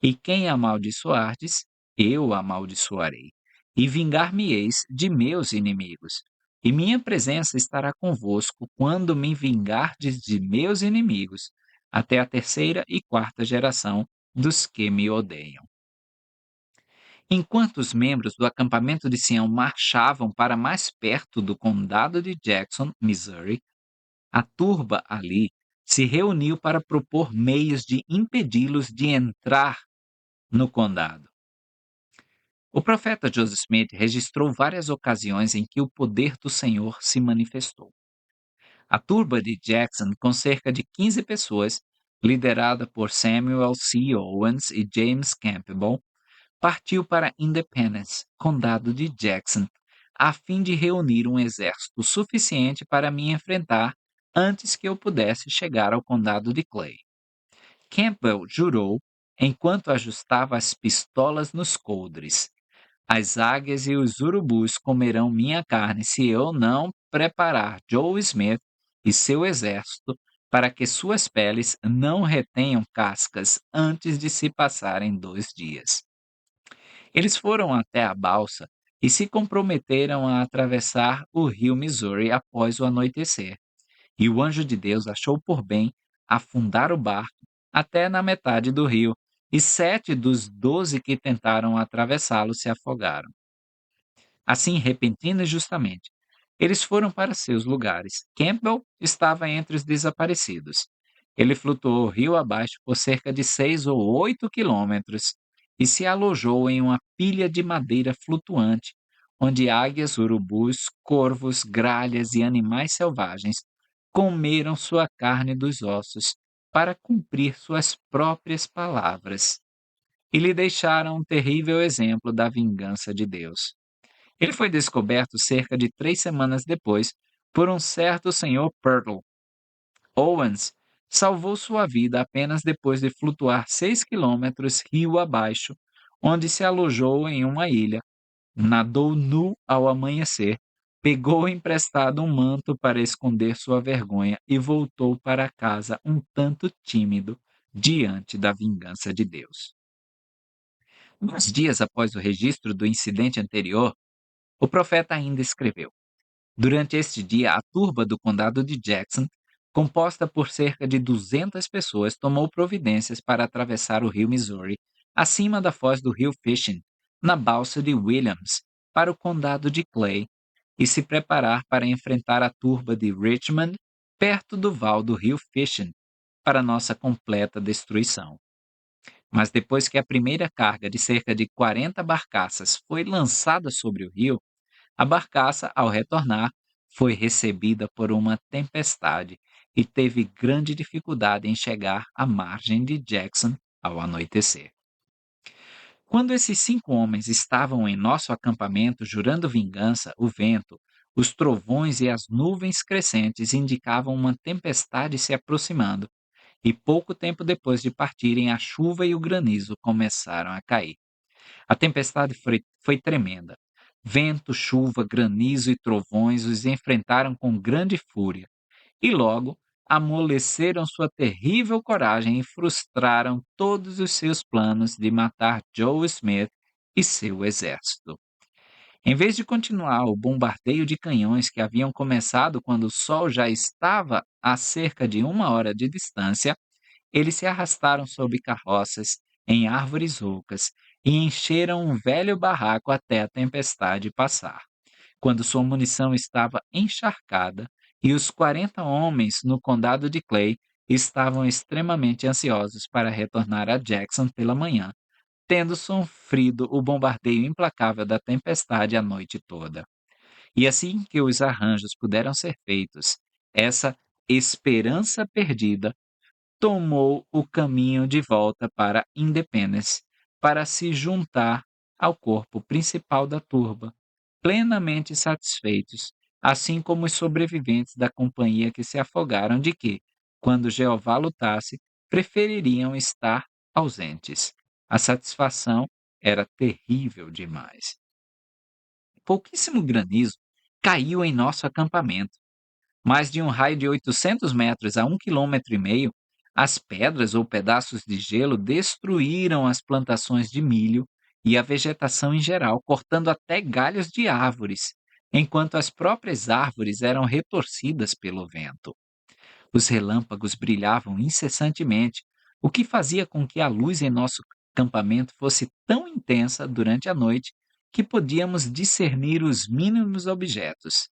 E quem amaldiçoardes, eu amaldiçoarei, e vingar-me-eis de meus inimigos. E minha presença estará convosco quando me vingardes de meus inimigos, até a terceira e quarta geração dos que me odeiam. Enquanto os membros do acampamento de Sião marchavam para mais perto do condado de Jackson, Missouri, a turba ali se reuniu para propor meios de impedi-los de entrar no condado. O profeta Joseph Smith registrou várias ocasiões em que o poder do Senhor se manifestou. A turba de Jackson, com cerca de 15 pessoas, liderada por Samuel C. Owens e James Campbell, partiu para Independence, condado de Jackson, a fim de reunir um exército suficiente para me enfrentar antes que eu pudesse chegar ao condado de Clay. Campbell jurou, enquanto ajustava as pistolas nos coldres: as águias e os urubus comerão minha carne se eu não preparar Joe Smith e seu exército para que suas peles não retenham cascas antes de se passarem 2 dias. Eles foram até a balsa e se comprometeram a atravessar o rio Missouri após o anoitecer. E o anjo de Deus achou por bem afundar o barco até na metade do rio, e 7 dos 12 que tentaram atravessá-lo se afogaram. Assim, repentino e justamente, Eles foram para seus lugares. Campbell estava entre os desaparecidos. Ele flutuou rio abaixo por cerca de 6 ou 8 quilômetros e se alojou em uma pilha de madeira flutuante, onde águias, urubus, corvos, gralhas e animais selvagens comeram sua carne dos ossos para cumprir suas próprias palavras. E lhe deixaram um terrível exemplo da vingança de Deus. Ele foi descoberto cerca de 3 semanas depois por um certo Sr. Purtle. Owens salvou sua vida apenas depois de flutuar 6 quilômetros rio abaixo, onde se alojou em uma ilha, nadou nu ao amanhecer, pegou emprestado um manto para esconder sua vergonha e voltou para casa um tanto tímido diante da vingança de Deus. Nos dias após o registro do incidente anterior, o profeta ainda escreveu: Durante este dia, a turba do condado de Jackson, composta por cerca de 200 pessoas, tomou providências para atravessar o rio Missouri, acima da foz do rio Fishing, na balsa de Williams, para o condado de Clay, e se preparar para enfrentar a turba de Richmond, perto do val do rio Fishing, para nossa completa destruição. Mas depois que a primeira carga de cerca de 40 barcaças foi lançada sobre o rio, a barcaça, ao retornar, foi recebida por uma tempestade e teve grande dificuldade em chegar à margem de Jackson ao anoitecer. Quando esses 5 homens estavam em nosso acampamento jurando vingança, o vento, os trovões e as nuvens crescentes indicavam uma tempestade se aproximando, e pouco tempo depois de partirem, a chuva e o granizo começaram a cair. A tempestade foi tremenda. Vento, chuva, granizo e trovões os enfrentaram com grande fúria, e logo amoleceram sua terrível coragem e frustraram todos os seus planos de matar Joe Smith e seu exército. Em vez de continuar o bombardeio de canhões que haviam começado quando o sol já estava a cerca de 1 hora de distância, eles se arrastaram sob carroças, em árvores ocas, e encheram um velho barraco até a tempestade passar. Quando sua munição estava encharcada e os 40 homens no condado de Clay estavam extremamente ansiosos para retornar a Jackson pela manhã, tendo sofrido o bombardeio implacável da tempestade a noite toda. E assim que os arranjos puderam ser feitos, essa esperança perdida tomou o caminho de volta para Independence para se juntar ao corpo principal da turba, plenamente satisfeitos, assim como os sobreviventes da companhia que se afogaram de que, quando Jeová lutasse, prefeririam estar ausentes. A satisfação era terrível demais. Pouquíssimo granizo caiu em nosso acampamento. Mais de um raio de 800 metros a 1,5 km, as pedras ou pedaços de gelo destruíram as plantações de milho e a vegetação em geral, cortando até galhos de árvores, enquanto as próprias árvores eram retorcidas pelo vento. Os relâmpagos brilhavam incessantemente, o que fazia com que a luz em nosso acampamento fosse tão intensa durante a noite que podíamos discernir os mínimos objetos.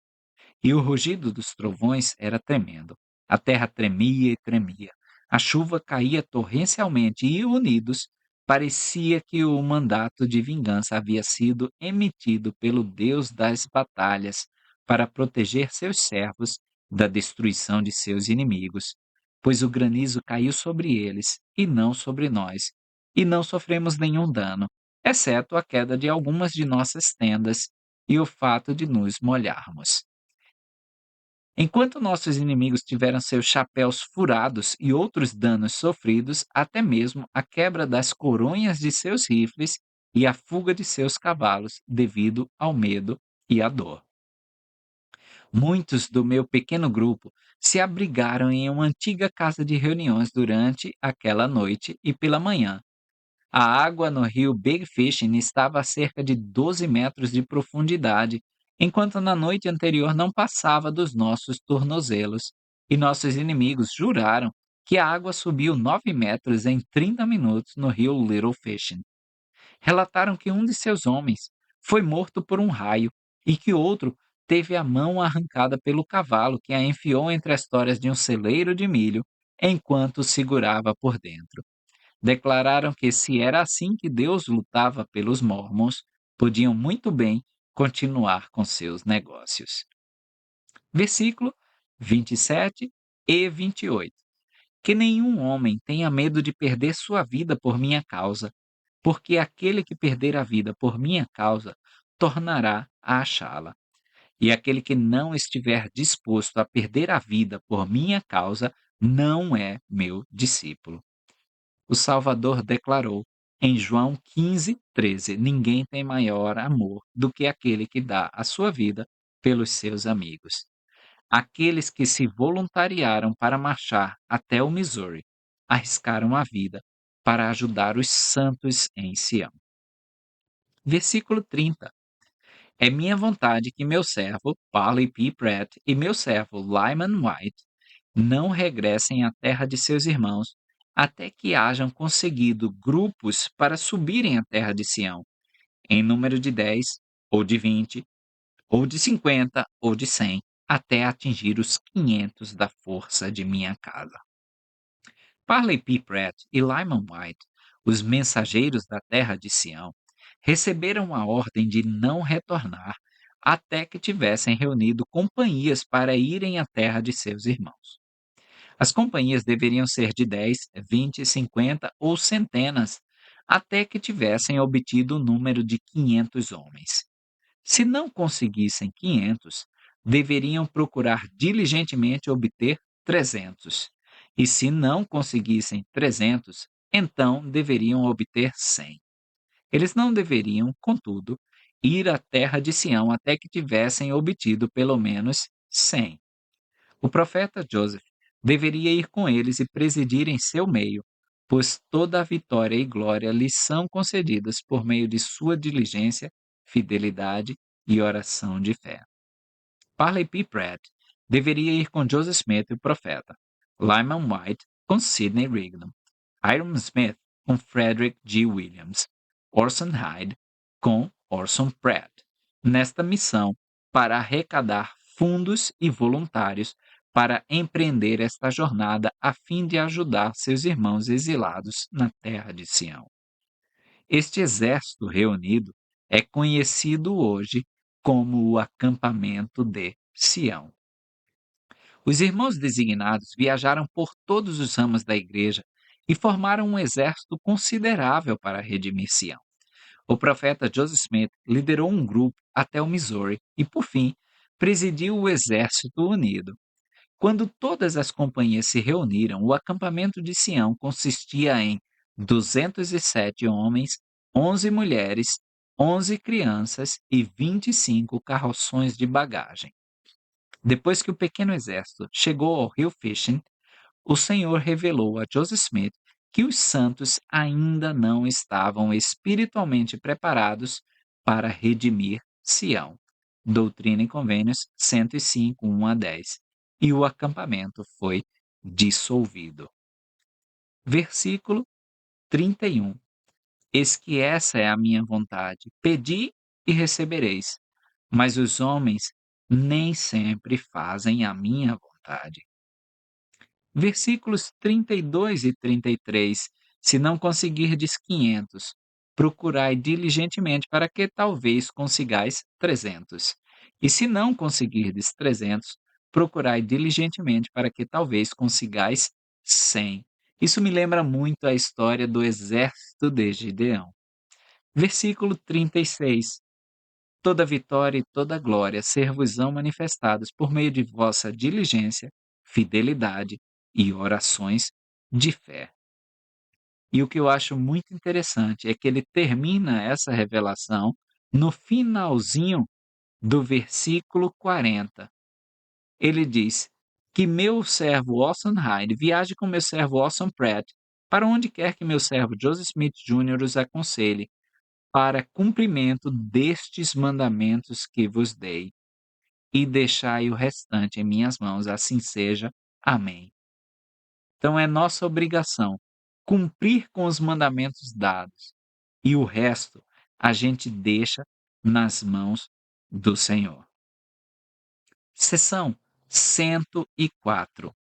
E o rugido dos trovões era tremendo. A terra tremia e tremia. A chuva caía torrencialmente e, unidos, parecia que o mandato de vingança havia sido emitido pelo Deus das batalhas para proteger seus servos da destruição de seus inimigos, pois o granizo caiu sobre eles e não sobre nós, e não sofremos nenhum dano, exceto a queda de algumas de nossas tendas e o fato de nos molharmos. Enquanto nossos inimigos tiveram seus chapéus furados e outros danos sofridos, até mesmo a quebra das coronhas de seus rifles e a fuga de seus cavalos devido ao medo e à dor. Muitos do meu pequeno grupo se abrigaram em uma antiga casa de reuniões durante aquela noite e pela manhã. A água no rio Big Fishing estava a cerca de 12 metros de profundidade, enquanto na noite anterior não passava dos nossos tornozelos, e nossos inimigos juraram que a água subiu 9 metros em 30 minutos no rio Little Fishing. Relataram que um de seus homens foi morto por um raio e que outro teve a mão arrancada pelo cavalo que a enfiou entre as toras de um celeiro de milho enquanto segurava por dentro. Declararam que se era assim que Deus lutava pelos mormons, podiam muito bem continuar com seus negócios. Versículo 27 e 28. Que nenhum homem tenha medo de perder sua vida por minha causa, porque aquele que perder a vida por minha causa tornará a achá-la. E aquele que não estiver disposto a perder a vida por minha causa não é meu discípulo. O Salvador declarou em João 15:13: Ninguém tem maior amor do que aquele que dá a sua vida pelos seus amigos. Aqueles que se voluntariaram para marchar até o Missouri arriscaram a vida para ajudar os santos em Sião. Versículo 30. É minha vontade que meu servo Parley P. Pratt e meu servo Lyman White não regressem à terra de seus irmãos até que hajam conseguido grupos para subirem à terra de Sião, em número de 10, ou de 20, ou de 50, ou de 100, até atingir os 500 da força de minha casa. Parley P. Pratt e Lyman White, os mensageiros da terra de Sião, receberam a ordem de não retornar até que tivessem reunido companhias para irem à terra de seus irmãos. As companhias deveriam ser de 10, 20, 50 ou centenas, até que tivessem obtido o número de 500 homens. Se não conseguissem 500, deveriam procurar diligentemente obter 300. E se não conseguissem 300, então deveriam obter 100. Eles não deveriam, contudo, ir à terra de Sião até que tivessem obtido pelo menos 100. O profeta Joseph deveria ir com eles e presidir em seu meio, pois toda a vitória e glória lhes são concedidas por meio de sua diligência, fidelidade e oração de fé. Parley P. Pratt deveria ir com Joseph Smith, o profeta, Lyman White com Sidney Rigdon, Hiram Smith com Frederick G. Williams, Orson Hyde com Orson Pratt, nesta missão para arrecadar fundos e voluntários para empreender esta jornada a fim de ajudar seus irmãos exilados na terra de Sião. Este exército reunido é conhecido hoje como o acampamento de Sião. Os irmãos designados viajaram por todos os ramos da igreja e formaram um exército considerável para redimir Sião. O profeta Joseph Smith liderou um grupo até o Missouri e, por fim, presidiu o Exército Unido. Quando todas as companhias se reuniram, o acampamento de Sião consistia em 207 homens, 11 mulheres, 11 crianças e 25 carroções de bagagem. Depois que o pequeno exército chegou ao rio Fishing, o Senhor revelou a Joseph Smith que os santos ainda não estavam espiritualmente preparados para redimir Sião. Doutrina e Convênios 105, 1 a 10. E o acampamento foi dissolvido. Versículo 31. Eis que essa é a minha vontade: pedi e recebereis. Mas os homens nem sempre fazem a minha vontade. Versículos 32 e 33. Se não conseguirdes 500, procurai diligentemente para que talvez consigais 300. E se não conseguirdes 300, procurai diligentemente para que talvez consigais 100. Isso me lembra muito a história do exército de Gideão. Versículo 36. Toda vitória e toda glória ser-vos-ão manifestados por meio de vossa diligência, fidelidade e orações de fé. E o que eu acho muito interessante é que ele termina essa revelação no finalzinho do versículo 40. Ele diz que meu servo Orson Hyde viaje com meu servo Orson Pratt para onde quer que meu servo Joseph Smith Jr. os aconselhe, para cumprimento destes mandamentos que vos dei, e deixai o restante em minhas mãos, assim seja. Amém. Então é nossa obrigação cumprir com os mandamentos dados, e o resto a gente deixa nas mãos do Senhor. Seção 104.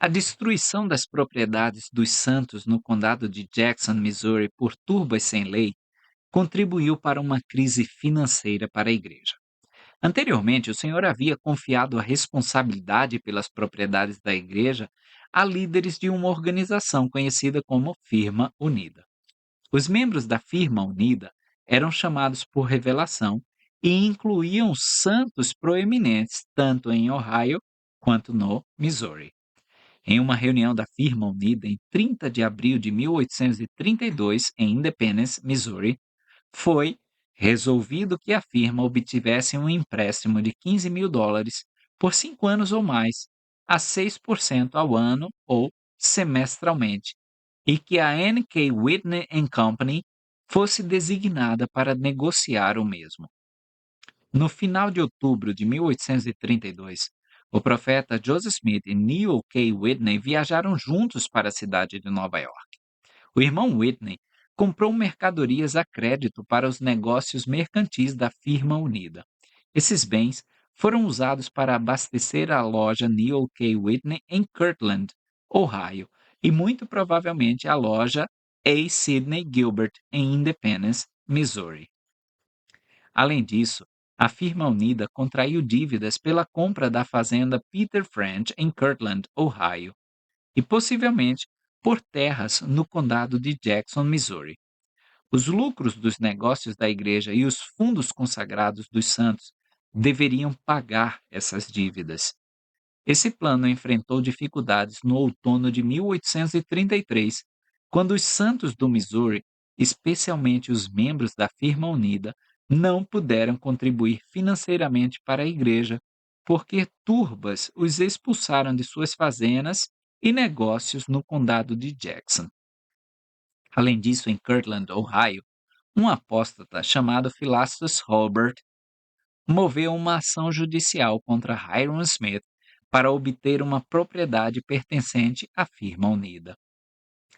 A destruição das propriedades dos santos no condado de Jackson, Missouri, por turbas sem lei, contribuiu para uma crise financeira para a igreja. Anteriormente, o Senhor havia confiado a responsabilidade pelas propriedades da igreja a líderes de uma organização conhecida como Firma Unida. Os membros da Firma Unida eram chamados por revelação e incluíam santos proeminentes tanto em Ohio quanto no Missouri. Em uma reunião da Firma Unida em 30 de abril de 1832, em Independence, Missouri, foi resolvido que a firma obtivesse um empréstimo de US$ 15.000 por 5 anos ou mais, a 6% ao ano ou semestralmente, e que a N.K. Whitney Company fosse designada para negociar o mesmo. No final de outubro de 1832, o profeta Joseph Smith e Neil K. Whitney viajaram juntos para a cidade de Nova York. O irmão Whitney comprou mercadorias a crédito para os negócios mercantis da firma unida. Esses bens foram usados para abastecer a loja Neil K. Whitney em Kirtland, Ohio, e muito provavelmente a loja A. Sidney Gilbert em Independence, Missouri. Além disso, a firma unida contraiu dívidas pela compra da fazenda Peter French em Kirtland, Ohio, e possivelmente por terras no condado de Jackson, Missouri. Os lucros dos negócios da igreja e os fundos consagrados dos santos deveriam pagar essas dívidas. Esse plano enfrentou dificuldades no outono de 1833, quando os santos do Missouri, especialmente os membros da Firma Unida, não puderam contribuir financeiramente para a igreja, porque turbas os expulsaram de suas fazendas e negócios no condado de Jackson. Além disso, em Kirtland, Ohio, um apóstata chamado Philastus Hobart moveu uma ação judicial contra Hiram Smith para obter uma propriedade pertencente à Firma Unida.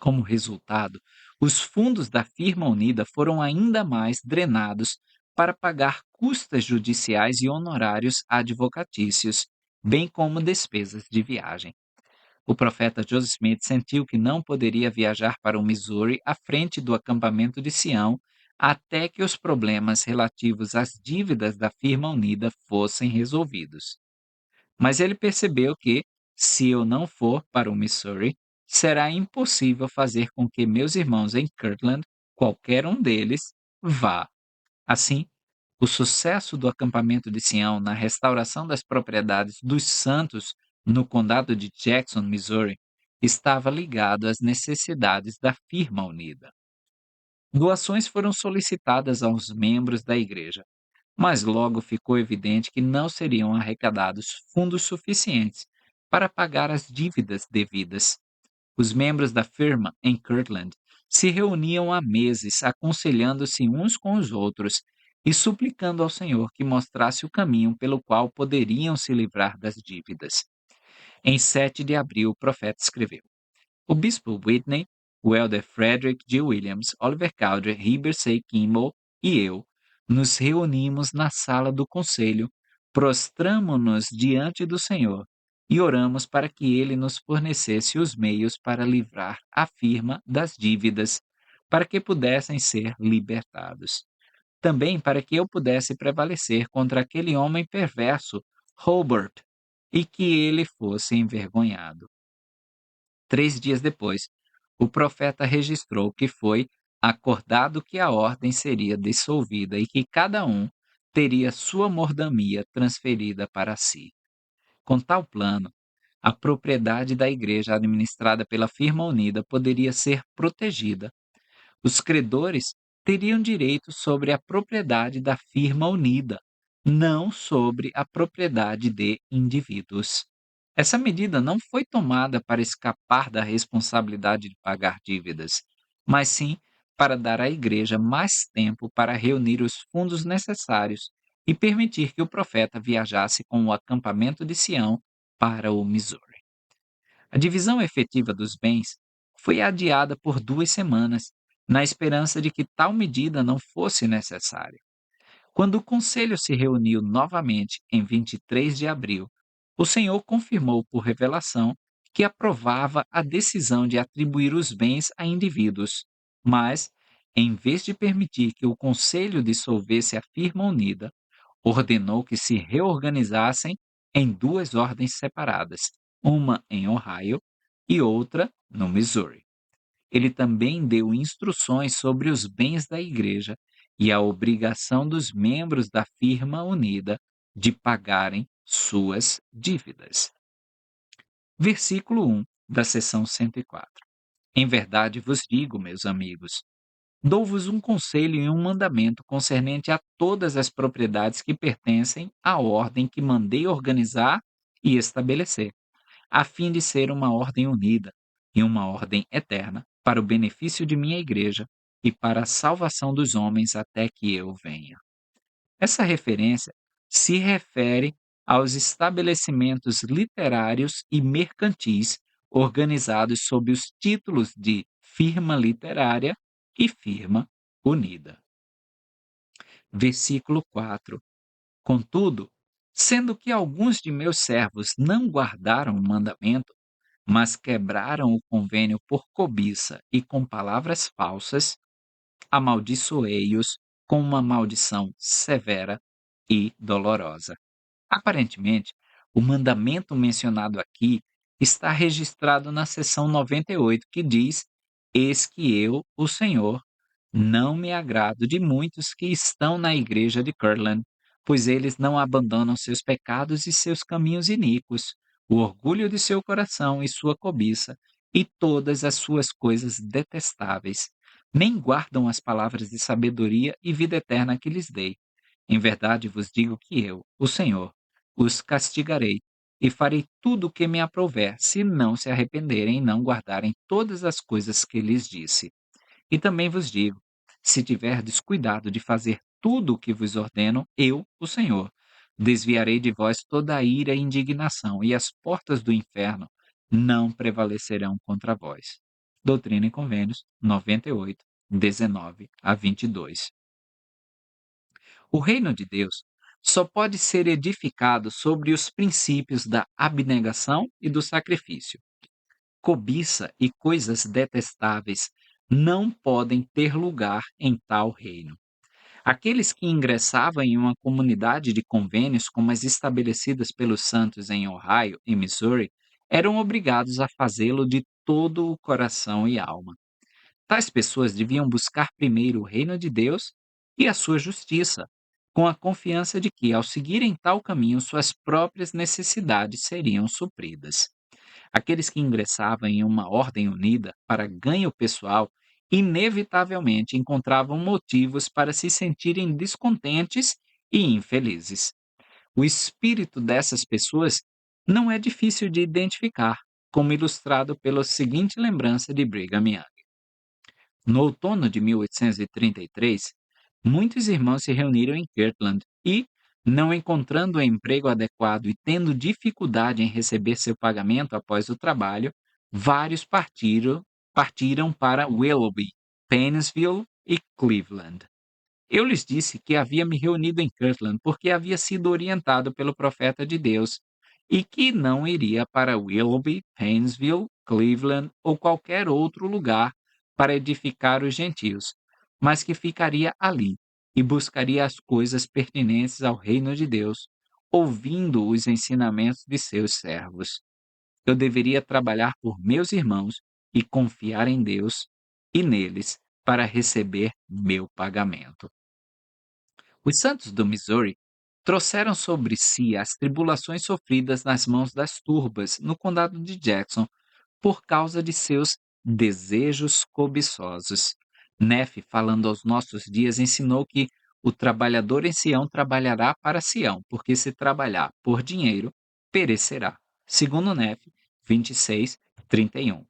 Como resultado, os fundos da Firma Unida foram ainda mais drenados para pagar custas judiciais e honorários advocatícios, bem como despesas de viagem. O profeta Joseph Smith sentiu que não poderia viajar para o Missouri à frente do acampamento de Sião até que os problemas relativos às dívidas da Firma Unida fossem resolvidos. Mas ele percebeu que, se eu não for para o Missouri, será impossível fazer com que meus irmãos em Kirtland, qualquer um deles, vá. Assim, o sucesso do acampamento de Sião na restauração das propriedades dos santos no condado de Jackson, Missouri, estava ligado às necessidades da Firma Unida. Doações foram solicitadas aos membros da igreja, mas logo ficou evidente que não seriam arrecadados fundos suficientes para pagar as dívidas devidas. Os membros da firma em Kirtland se reuniam há meses, aconselhando-se uns com os outros e suplicando ao Senhor que mostrasse o caminho pelo qual poderiam se livrar das dívidas. Em 7 de abril, o profeta escreveu: o bispo Whitney, o elder Frederick G. Williams, Oliver Cowdery, Heber C. Kimball e eu nos reunimos na sala do conselho, prostramo-nos diante do Senhor e oramos para que ele nos fornecesse os meios para livrar a firma das dívidas, para que pudessem ser libertados. Também para que eu pudesse prevalecer contra aquele homem perverso, Hobart, e que ele fosse envergonhado. 3 dias depois, o profeta registrou que foi acordado que a ordem seria dissolvida e que cada um teria sua mordomia transferida para si. Com tal plano, a propriedade da igreja administrada pela Firma Unida poderia ser protegida. Os credores teriam direito sobre a propriedade da Firma Unida, não sobre a propriedade de indivíduos. Essa medida não foi tomada para escapar da responsabilidade de pagar dívidas, mas sim para dar à igreja mais tempo para reunir os fundos necessários e permitir que o profeta viajasse com o acampamento de Sião para o Missouri. A divisão efetiva dos bens foi adiada por 2 semanas, na esperança de que tal medida não fosse necessária. Quando o conselho se reuniu novamente em 23 de abril, o Senhor confirmou por revelação que aprovava a decisão de atribuir os bens a indivíduos, mas, em vez de permitir que o conselho dissolvesse a firma unida, ordenou que se reorganizassem em duas ordens separadas, uma em Ohio e outra no Missouri. Ele também deu instruções sobre os bens da igreja e a obrigação dos membros da firma unida de pagarem suas dívidas. Versículo 1 da seção 104. Em verdade vos digo, meus amigos, dou-vos um conselho e um mandamento concernente a todas as propriedades que pertencem à ordem que mandei organizar e estabelecer, a fim de ser uma ordem unida e uma ordem eterna, para o benefício de minha igreja e para a salvação dos homens até que eu venha. Essa referência se refere aos estabelecimentos literários e mercantis organizados sob os títulos de firma literária e firma unida. Versículo 4. Contudo, sendo que alguns de meus servos não guardaram o mandamento, mas quebraram o convênio por cobiça e com palavras falsas, amaldiçoei-os com uma maldição severa e dolorosa. Aparentemente, o mandamento mencionado aqui está registrado na seção 98, que diz: Eis que eu, o Senhor, não me agrado de muitos que estão na igreja de Kirtland, pois eles não abandonam seus pecados e seus caminhos iníquos, o orgulho de seu coração e sua cobiça, e todas as suas coisas detestáveis, nem guardam as palavras de sabedoria e vida eterna que lhes dei. Em verdade vos digo que eu, o Senhor, os castigarei, e farei tudo o que me aprouver, se não se arrependerem e não guardarem todas as coisas que lhes disse. E também vos digo: se tiverdes cuidado de fazer tudo o que vos ordeno, eu, o Senhor, desviarei de vós toda a ira e indignação, e as portas do inferno não prevalecerão contra vós. Doutrina e Convênios 98, 19 a 22. O reino de Deus só pode ser edificado sobre os princípios da abnegação e do sacrifício. Cobiça e coisas detestáveis não podem ter lugar em tal reino. Aqueles que ingressavam em uma comunidade de convênios como as estabelecidas pelos santos em Ohio e Missouri eram obrigados a fazê-lo de todo o coração e alma. Tais pessoas deviam buscar primeiro o reino de Deus e a sua justiça, com a confiança de que, ao seguirem tal caminho, suas próprias necessidades seriam supridas. Aqueles que ingressavam em uma ordem unida para ganho pessoal inevitavelmente encontravam motivos para se sentirem descontentes e infelizes. O espírito dessas pessoas não é difícil de identificar, como ilustrado pela seguinte lembrança de Brigham Young. No outono de 1833, muitos irmãos se reuniram em Kirtland e, não encontrando um emprego adequado e tendo dificuldade em receber seu pagamento após o trabalho, vários partiram para Willoughby, Painesville e Cleveland. Eu lhes disse que havia me reunido em Kirtland porque havia sido orientado pelo profeta de Deus e que não iria para Willoughby, Painesville, Cleveland ou qualquer outro lugar para edificar os gentios, mas que ficaria ali e buscaria as coisas pertinentes ao reino de Deus, ouvindo os ensinamentos de seus servos. Eu deveria trabalhar por meus irmãos e confiar em Deus e neles para receber meu pagamento. Os santos do Missouri trouxeram sobre si as tribulações sofridas nas mãos das turbas no condado de Jackson por causa de seus desejos cobiçosos. Nefe, falando aos nossos dias, ensinou que o trabalhador em Sião trabalhará para Sião, porque se trabalhar por dinheiro, perecerá. Segundo Nefe 26, 31.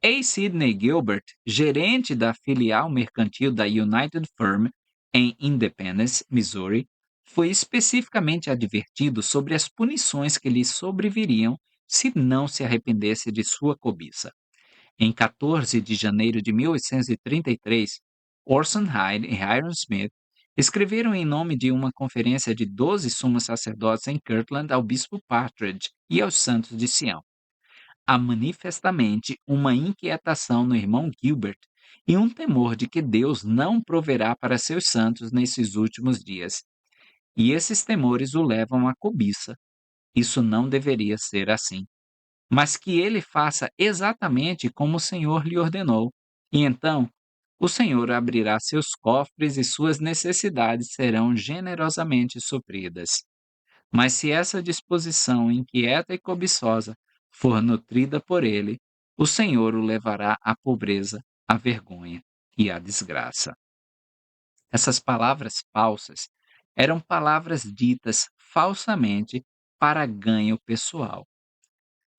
A. Sidney Gilbert, gerente da filial mercantil da United Firm em Independence, Missouri, foi especificamente advertido sobre as punições que lhe sobreviriam se não se arrependesse de sua cobiça. Em 14 de janeiro de 1833, Orson Hyde e Hiram Smith Escreveram em nome de uma conferência de 12 sumos sacerdotes em Kirtland ao bispo Partridge e aos santos de Sião. Há manifestamente uma inquietação no irmão Gilbert e um temor de que Deus não proverá para seus santos nesses últimos dias. E esses temores o levam à cobiça. Isso não deveria ser assim. Mas que ele faça exatamente como o Senhor lhe ordenou. E então, o Senhor abrirá seus cofres e suas necessidades serão generosamente supridas. Mas se essa disposição inquieta e cobiçosa for nutrida por ele, o Senhor o levará à pobreza, à vergonha e à desgraça. Essas palavras falsas eram palavras ditas falsamente para ganho pessoal.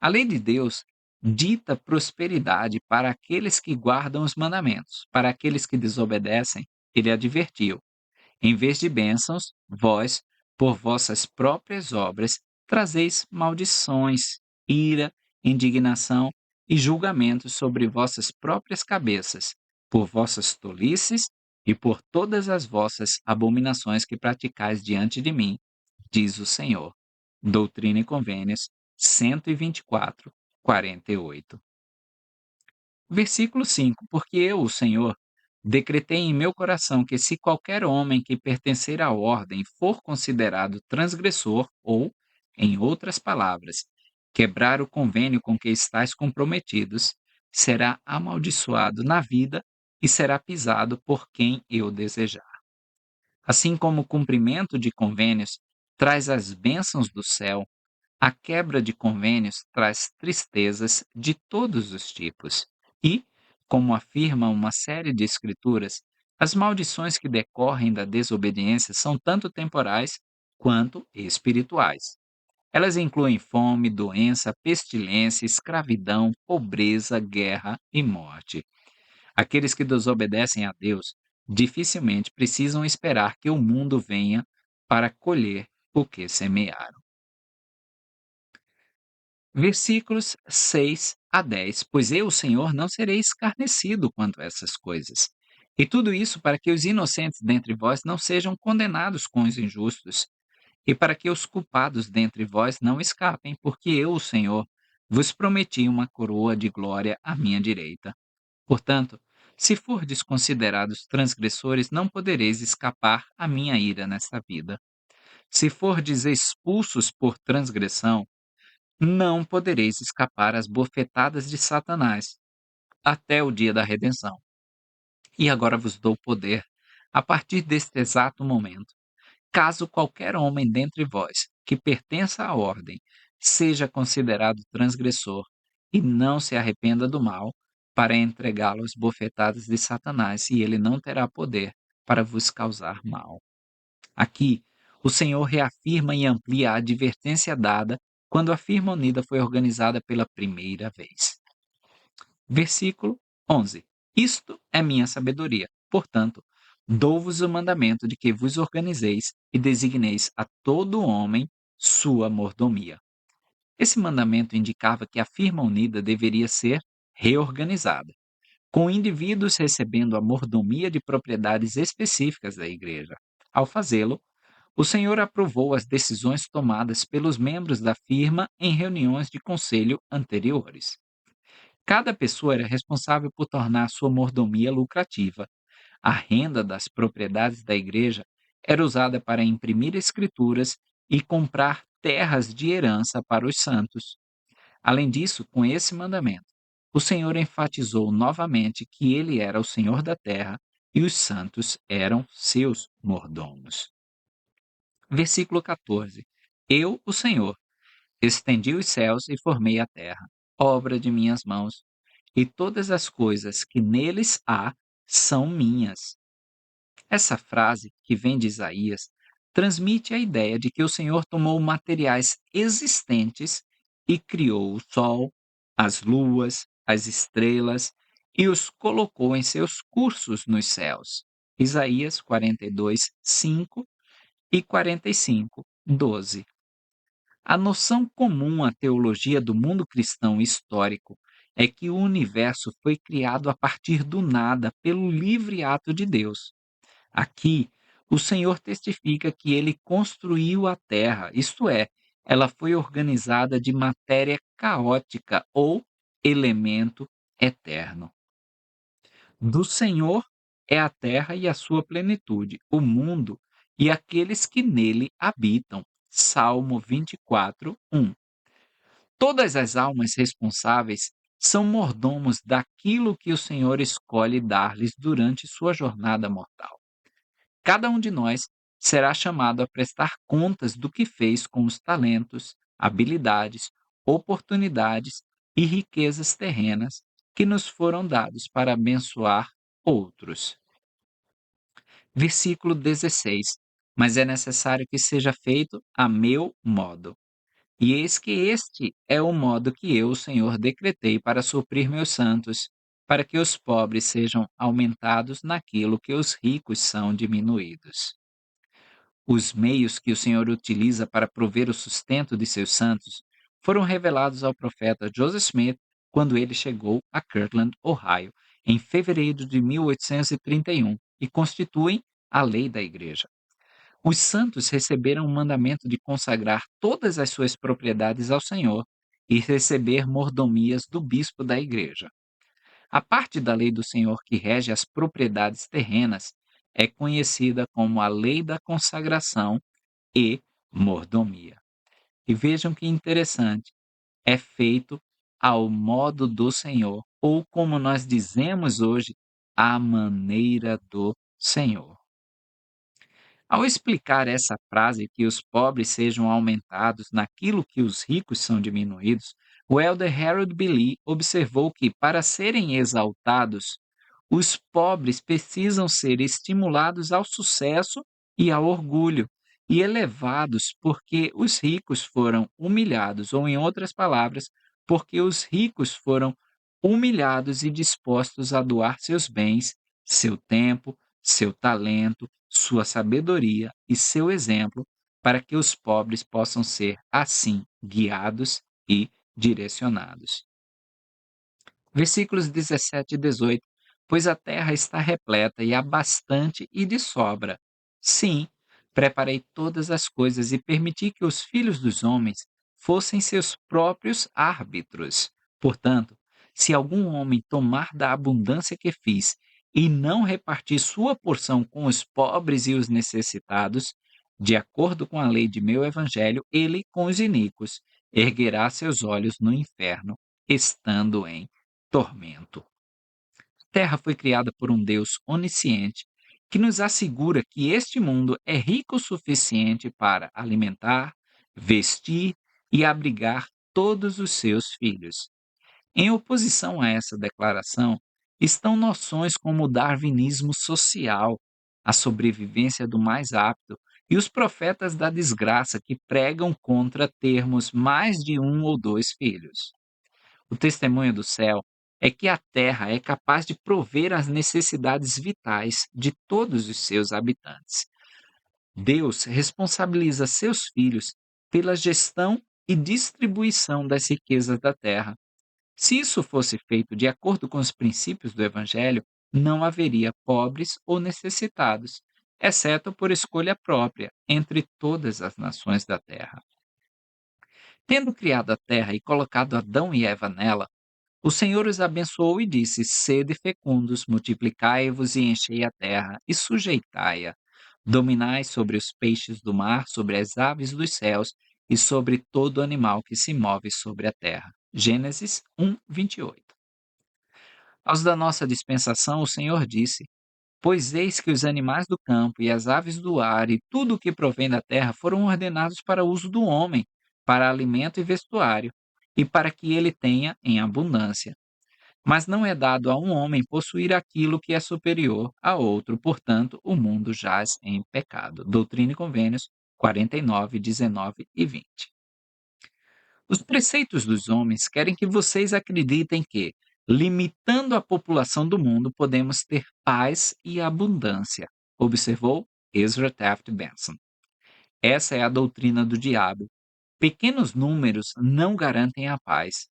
A lei de Deus dita prosperidade para aqueles que guardam os mandamentos. Para aqueles que desobedecem, ele advertiu: em vez de bênçãos, vós, por vossas próprias obras, trazeis maldições, ira, indignação e julgamentos sobre vossas próprias cabeças, por vossas tolices e por todas as vossas abominações que praticais diante de mim, diz o Senhor. Doutrina e Convênios 124, 48. Versículo 5: porque eu, o Senhor, decretei em meu coração que se qualquer homem que pertencer à ordem for considerado transgressor ou, em outras palavras, quebrar o convênio com que estáis comprometidos, será amaldiçoado na vida e será pisado por quem eu desejar. Assim como o cumprimento de convênios traz as bênçãos do céu, a quebra de convênios traz tristezas de todos os tipos. E, como afirma uma série de escrituras, as maldições que decorrem da desobediência são tanto temporais quanto espirituais. Elas incluem fome, doença, pestilência, escravidão, pobreza, guerra e morte. Aqueles que desobedecem a Deus dificilmente precisam esperar que o mundo venha para colher o que semearam. Versículos 6 a 10: pois eu, o Senhor, não serei escarnecido quanto a essas coisas. E tudo isso para que os inocentes dentre vós não sejam condenados com os injustos, e para que os culpados dentre vós não escapem, porque eu, o Senhor, vos prometi uma coroa de glória à minha direita. Portanto, se fordes considerados transgressores, não podereis escapar à minha ira nesta vida. Se fordes expulsos por transgressão, não podereis escapar às bofetadas de Satanás, até o dia da redenção. E agora vos dou poder, a partir deste exato momento. Caso qualquer homem dentre vós, que pertença à ordem, seja considerado transgressor, e não se arrependa do mal, para entregá-lo às bofetadas de Satanás, e ele não terá poder para vos causar mal. Aqui, o Senhor reafirma e amplia a advertência dada quando a firma unida foi organizada pela primeira vez. Versículo 11: isto é minha sabedoria. Portanto, dou-vos o mandamento de que vos organizeis e designeis a todo homem sua mordomia. Esse mandamento indicava que a firma unida deveria ser reorganizada, com indivíduos recebendo a mordomia de propriedades específicas da igreja. Ao fazê-lo, o Senhor aprovou as decisões tomadas pelos membros da firma em reuniões de conselho anteriores. Cada pessoa era responsável por tornar sua mordomia lucrativa. A renda das propriedades da igreja era usada para imprimir escrituras e comprar terras de herança para os santos. Além disso, com esse mandamento, o Senhor enfatizou novamente que ele era o Senhor da terra e os santos eram seus mordomos. Versículo 14: eu, o Senhor, estendi os céus e formei a terra, obra de minhas mãos, e todas as coisas que neles há são minhas. Essa frase, que vem de Isaías, transmite a ideia de que o Senhor tomou materiais existentes e criou o sol, as luas, as estrelas e os colocou em seus cursos nos céus. Isaías 42, 5 e 45, 12. A noção comum à teologia do mundo cristão histórico é que o universo foi criado a partir do nada pelo livre ato de Deus. Aqui, o Senhor testifica que ele construiu a terra, isto é, ela foi organizada de matéria caótica ou elemento eterno. Do Senhor é a terra e a sua plenitude, o mundo e aqueles que nele habitam. Salmo 24, 1. Todas as almas responsáveis são mordomos daquilo que o Senhor escolhe dar-lhes durante sua jornada mortal. Cada um de nós será chamado a prestar contas do que fez com os talentos, habilidades, oportunidades e riquezas terrenas que nos foram dados para abençoar outros. Versículo 16. Mas é necessário que seja feito a meu modo. E eis que este é o modo que eu, o Senhor, decretei para suprir meus santos, para que os pobres sejam aumentados naquilo que os ricos são diminuídos. Os meios que o Senhor utiliza para prover o sustento de seus santos foram revelados ao profeta Joseph Smith quando ele chegou a Kirtland, Ohio, em fevereiro de 1831, e constituem a lei da igreja. Os santos receberam o mandamento de consagrar todas as suas propriedades ao Senhor e receber mordomias do bispo da igreja. A parte da lei do Senhor que rege as propriedades terrenas é conhecida como a lei da consagração e mordomia. E vejam que interessante, é feito ao modo do Senhor, ou como nós dizemos hoje, à maneira do Senhor. Ao explicar essa frase que os pobres sejam aumentados naquilo que os ricos são diminuídos, o elder Harold B. Lee observou que, para serem exaltados, os pobres precisam ser estimulados ao sucesso e ao orgulho, e elevados porque os ricos foram humilhados, ou, em outras palavras, porque os ricos foram humilhados e dispostos a doar seus bens, seu tempo, seu talento, sua sabedoria e seu exemplo, para que os pobres possam ser, assim, guiados e direcionados. Versículos 17 e 18. Pois a terra está repleta e há bastante e de sobra. Sim, preparei todas as coisas e permiti que os filhos dos homens fossem seus próprios árbitros. Portanto, se algum homem tomar da abundância que fiz e não repartir sua porção com os pobres e os necessitados, de acordo com a lei de meu evangelho, ele, com os iníquos, erguerá seus olhos no inferno, estando em tormento. A terra foi criada por um Deus onisciente que nos assegura que este mundo é rico o suficiente para alimentar, vestir e abrigar todos os seus filhos. Em oposição a essa declaração, estão noções como o darwinismo social, a sobrevivência do mais apto e os profetas da desgraça que pregam contra termos mais de um ou dois filhos. O testemunho do céu é que a terra é capaz de prover as necessidades vitais de todos os seus habitantes. Deus responsabiliza seus filhos pela gestão e distribuição das riquezas da terra. Se isso fosse feito de acordo com os princípios do Evangelho, não haveria pobres ou necessitados, exceto por escolha própria entre todas as nações da terra. Tendo criado a terra e colocado Adão e Eva nela, o Senhor os abençoou e disse: Sede fecundos, multiplicai-vos e enchei a terra, e sujeitai-a. Dominai sobre os peixes do mar, sobre as aves dos céus, e sobre todo animal que se move sobre a terra. Gênesis 1, 28. Aos da nossa dispensação, o Senhor disse: Pois eis que os animais do campo e as aves do ar e tudo o que provém da terra foram ordenados para uso do homem, para alimento e vestuário, e para que ele tenha em abundância. Mas não é dado a um homem possuir aquilo que é superior a outro, portanto, o mundo jaz em pecado. Doutrina e Convênios 49, 19 e 20. Os preceitos dos homens querem que vocês acreditem que, limitando a população do mundo, podemos ter paz e abundância, observou Ezra Taft Benson. Essa é a doutrina do diabo. Pequenos números não garantem a paz.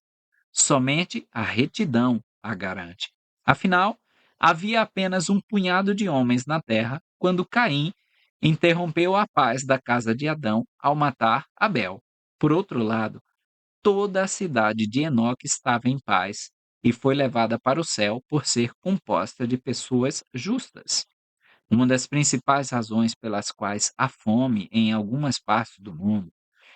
Somente a retidão a garante. Afinal, havia apenas um punhado de homens na terra quando Caim interrompeu a paz da casa de Adão ao matar Abel. Por outro lado, toda a cidade de Enoque estava em paz e foi levada para o céu por ser composta de pessoas justas. Uma das principais razões pelas quais há fome em algumas partes do mundo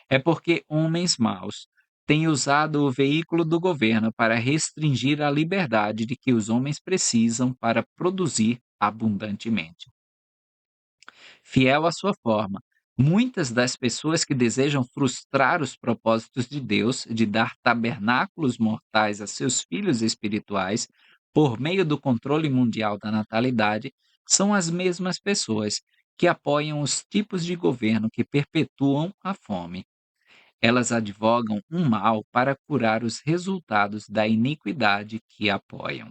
é porque homens maus têm usado o veículo do governo para restringir a liberdade de que os homens precisam para produzir abundantemente. Fiel à sua forma, muitas das pessoas que desejam frustrar os propósitos de Deus de dar tabernáculos mortais a seus filhos espirituais por meio do controle mundial da natalidade são as mesmas pessoas que apoiam os tipos de governo que perpetuam a fome. Elas advogam um mal para curar os resultados da iniquidade que apoiam.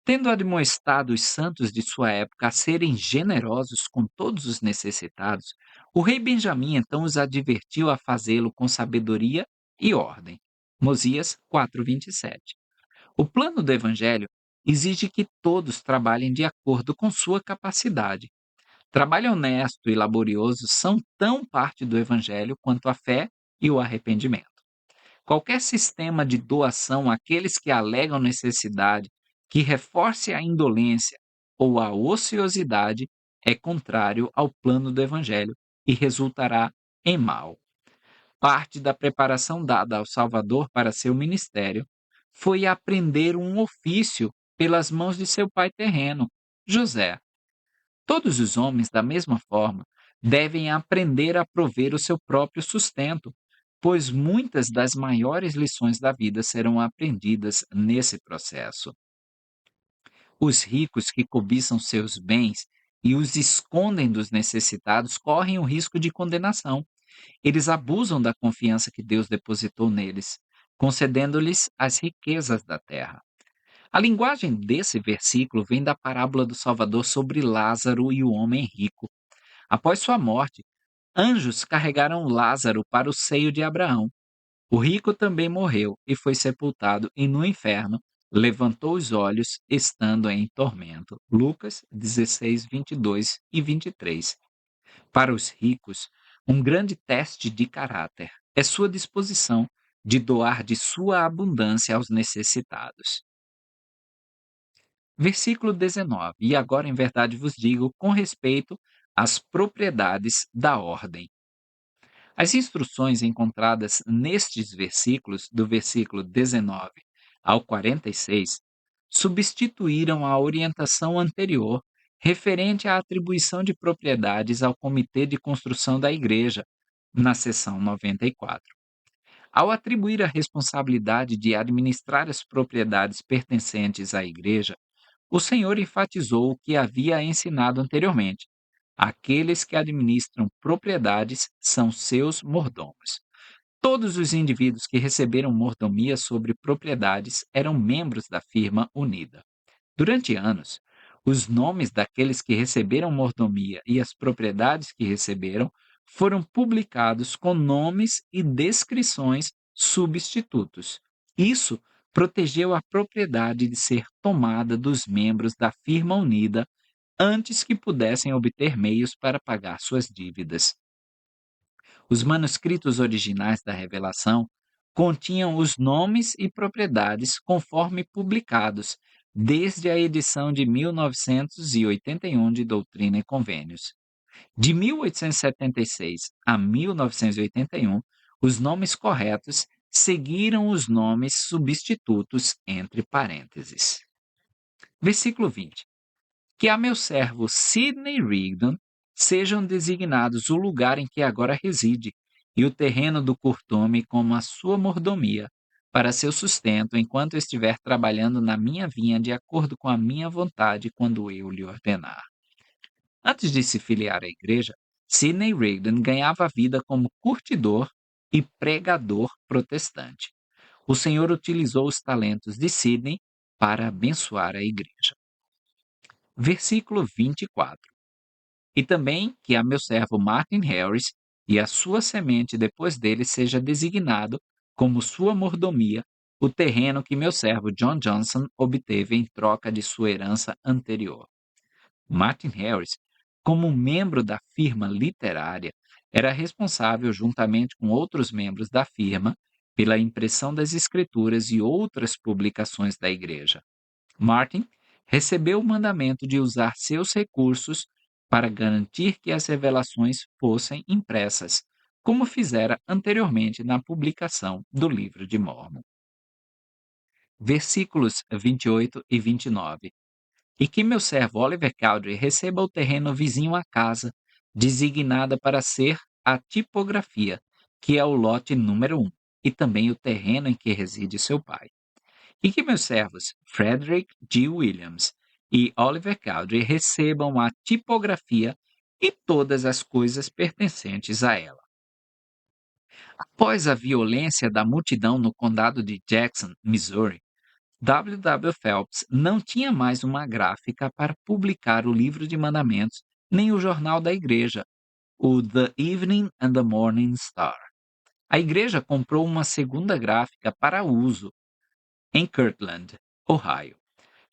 Tendo admoestado os santos de sua época a serem generosos com todos os necessitados, o rei Benjamim então os advertiu a fazê-lo com sabedoria e ordem. Mosias 4:27. O plano do evangelho exige que todos trabalhem de acordo com sua capacidade. Trabalho honesto e laborioso são tão parte do evangelho quanto a fé e o arrependimento. Qualquer sistema de doação àqueles que alegam necessidade que reforce a indolência ou a ociosidade é contrário ao plano do Evangelho e resultará em mal. Parte da preparação dada ao Salvador para seu ministério foi aprender um ofício pelas mãos de seu pai terreno, José. Todos os homens, da mesma forma, devem aprender a prover o seu próprio sustento, pois muitas das maiores lições da vida serão aprendidas nesse processo. Os ricos que cobiçam seus bens e os escondem dos necessitados correm o risco de condenação. Eles abusam da confiança que Deus depositou neles, concedendo-lhes as riquezas da terra. A linguagem desse versículo vem da parábola do Salvador sobre Lázaro e o homem rico. Após sua morte, anjos carregaram Lázaro para o seio de Abraão. O rico também morreu e foi sepultado, e no inferno levantou os olhos, estando em tormento. Lucas 16, 22 e 23. Para os ricos, um grande teste de caráter é sua disposição de doar de sua abundância aos necessitados. Versículo 19. E agora em verdade vos digo com respeito às propriedades da ordem. As instruções encontradas nestes versículos, do versículo 19 ao 46, substituíram a orientação anterior referente à atribuição de propriedades ao Comitê de Construção da Igreja, na seção 94. Ao atribuir a responsabilidade de administrar as propriedades pertencentes à Igreja, o Senhor enfatizou o que havia ensinado anteriormente. Aqueles que administram propriedades são seus mordomos. Todos os indivíduos que receberam mordomia sobre propriedades eram membros da firma unida. Durante anos, os nomes daqueles que receberam mordomia e as propriedades que receberam foram publicados com nomes e descrições substitutos. Isso protegeu a propriedade de ser tomada dos membros da firma unida antes que pudessem obter meios para pagar suas dívidas. Os manuscritos originais da Revelação continham os nomes e propriedades conforme publicados, desde a edição de 1981 de Doutrina e Convênios. De 1876 a 1981, os nomes corretos seguiram os nomes substitutos entre parênteses. Versículo 20. Que a meu servo Sidney Rigdon sejam designados o lugar em que agora reside e o terreno do curtume como a sua mordomia, para seu sustento enquanto estiver trabalhando na minha vinha de acordo com a minha vontade quando eu lhe ordenar. Antes de se filiar à igreja, Sidney Rigdon ganhava vida como curtidor e pregador protestante. O Senhor utilizou os talentos de Sidney para abençoar a igreja. Versículo 24. E também que a meu servo Martin Harris e a sua semente depois dele seja designado como sua mordomia o terreno que meu servo John Johnson obteve em troca de sua herança anterior. Martin Harris como membro da firma literária, era responsável, juntamente com outros membros da firma, pela impressão das escrituras e outras publicações da igreja. Martin recebeu o mandamento de usar seus recursos para garantir que as revelações fossem impressas, como fizera anteriormente na publicação do Livro de Mórmon. Versículos 28 e 29. E que meu servo Oliver Cowdery receba o terreno vizinho à casa, designada para ser a tipografia, que é o lote número 1, e também o terreno em que reside seu pai. E que meus servos Frederick G. Williams e Oliver Cowdery recebam a tipografia e todas as coisas pertencentes a ela. Após a violência da multidão no condado de Jackson, Missouri, W. W. Phelps não tinha mais uma gráfica para publicar o livro de mandamentos nem o jornal da igreja, o The Evening and the Morning Star. A igreja comprou uma segunda gráfica para uso em Kirtland, Ohio.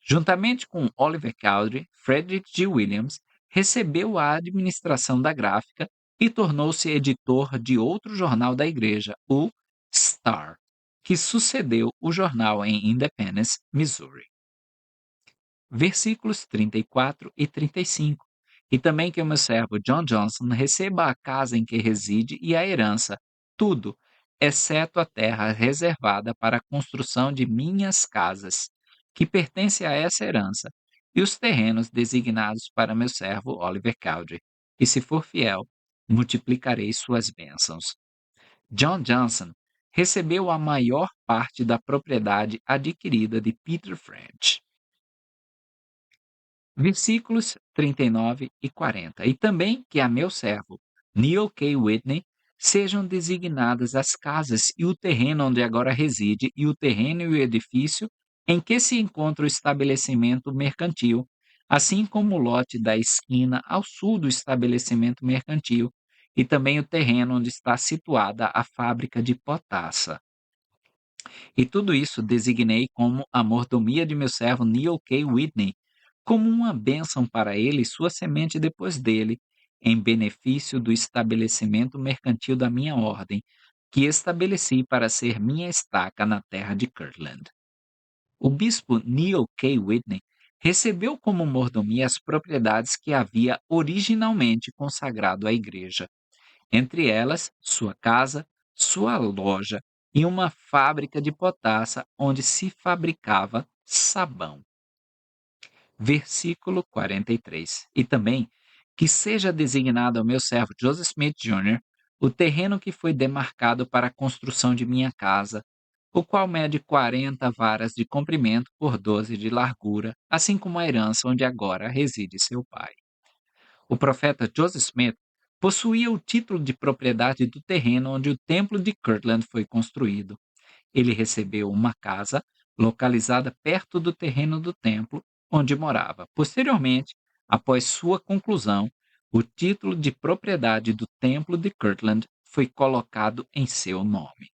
Juntamente com Oliver Cowdery, Frederick G. Williams recebeu a administração da gráfica e tornou-se editor de outro jornal da igreja, o Star, que sucedeu o jornal em Independence, Missouri. Versículos 34 e 35. E também que o meu servo John Johnson receba a casa em que reside e a herança, tudo, exceto a terra reservada para a construção de minhas casas, que pertence a essa herança, e os terrenos designados para meu servo Oliver Cowdery. E se for fiel, multiplicarei suas bênçãos. John Johnson recebeu a maior parte da propriedade adquirida de Peter French. Versículos 39 e 40. E também que a meu servo, Neil K. Whitney, sejam designadas as casas e o terreno onde agora reside, e o terreno e o edifício em que se encontra o estabelecimento mercantil, assim como o lote da esquina ao sul do estabelecimento mercantil, e também o terreno onde está situada a fábrica de potassa. E tudo isso designei como a mordomia de meu servo Neil K. Whitney, como uma bênção para ele e sua semente depois dele, em benefício do estabelecimento mercantil da minha ordem, que estabeleci para ser minha estaca na terra de Kirtland. O bispo Neil K. Whitney recebeu como mordomia as propriedades que havia originalmente consagrado à igreja, entre elas sua casa, sua loja e uma fábrica de potassa onde se fabricava sabão. Versículo 43. E também que seja designado ao meu servo Joseph Smith Jr. o terreno que foi demarcado para a construção de minha casa, o qual mede 40 varas de comprimento por 12 de largura, assim como a herança onde agora reside seu pai. O profeta Joseph Smith possuía o título de propriedade do terreno onde o templo de Kirtland foi construído. Ele recebeu uma casa localizada perto do terreno do templo onde morava. Posteriormente, após sua conclusão, o título de propriedade do templo de Kirtland foi colocado em seu nome.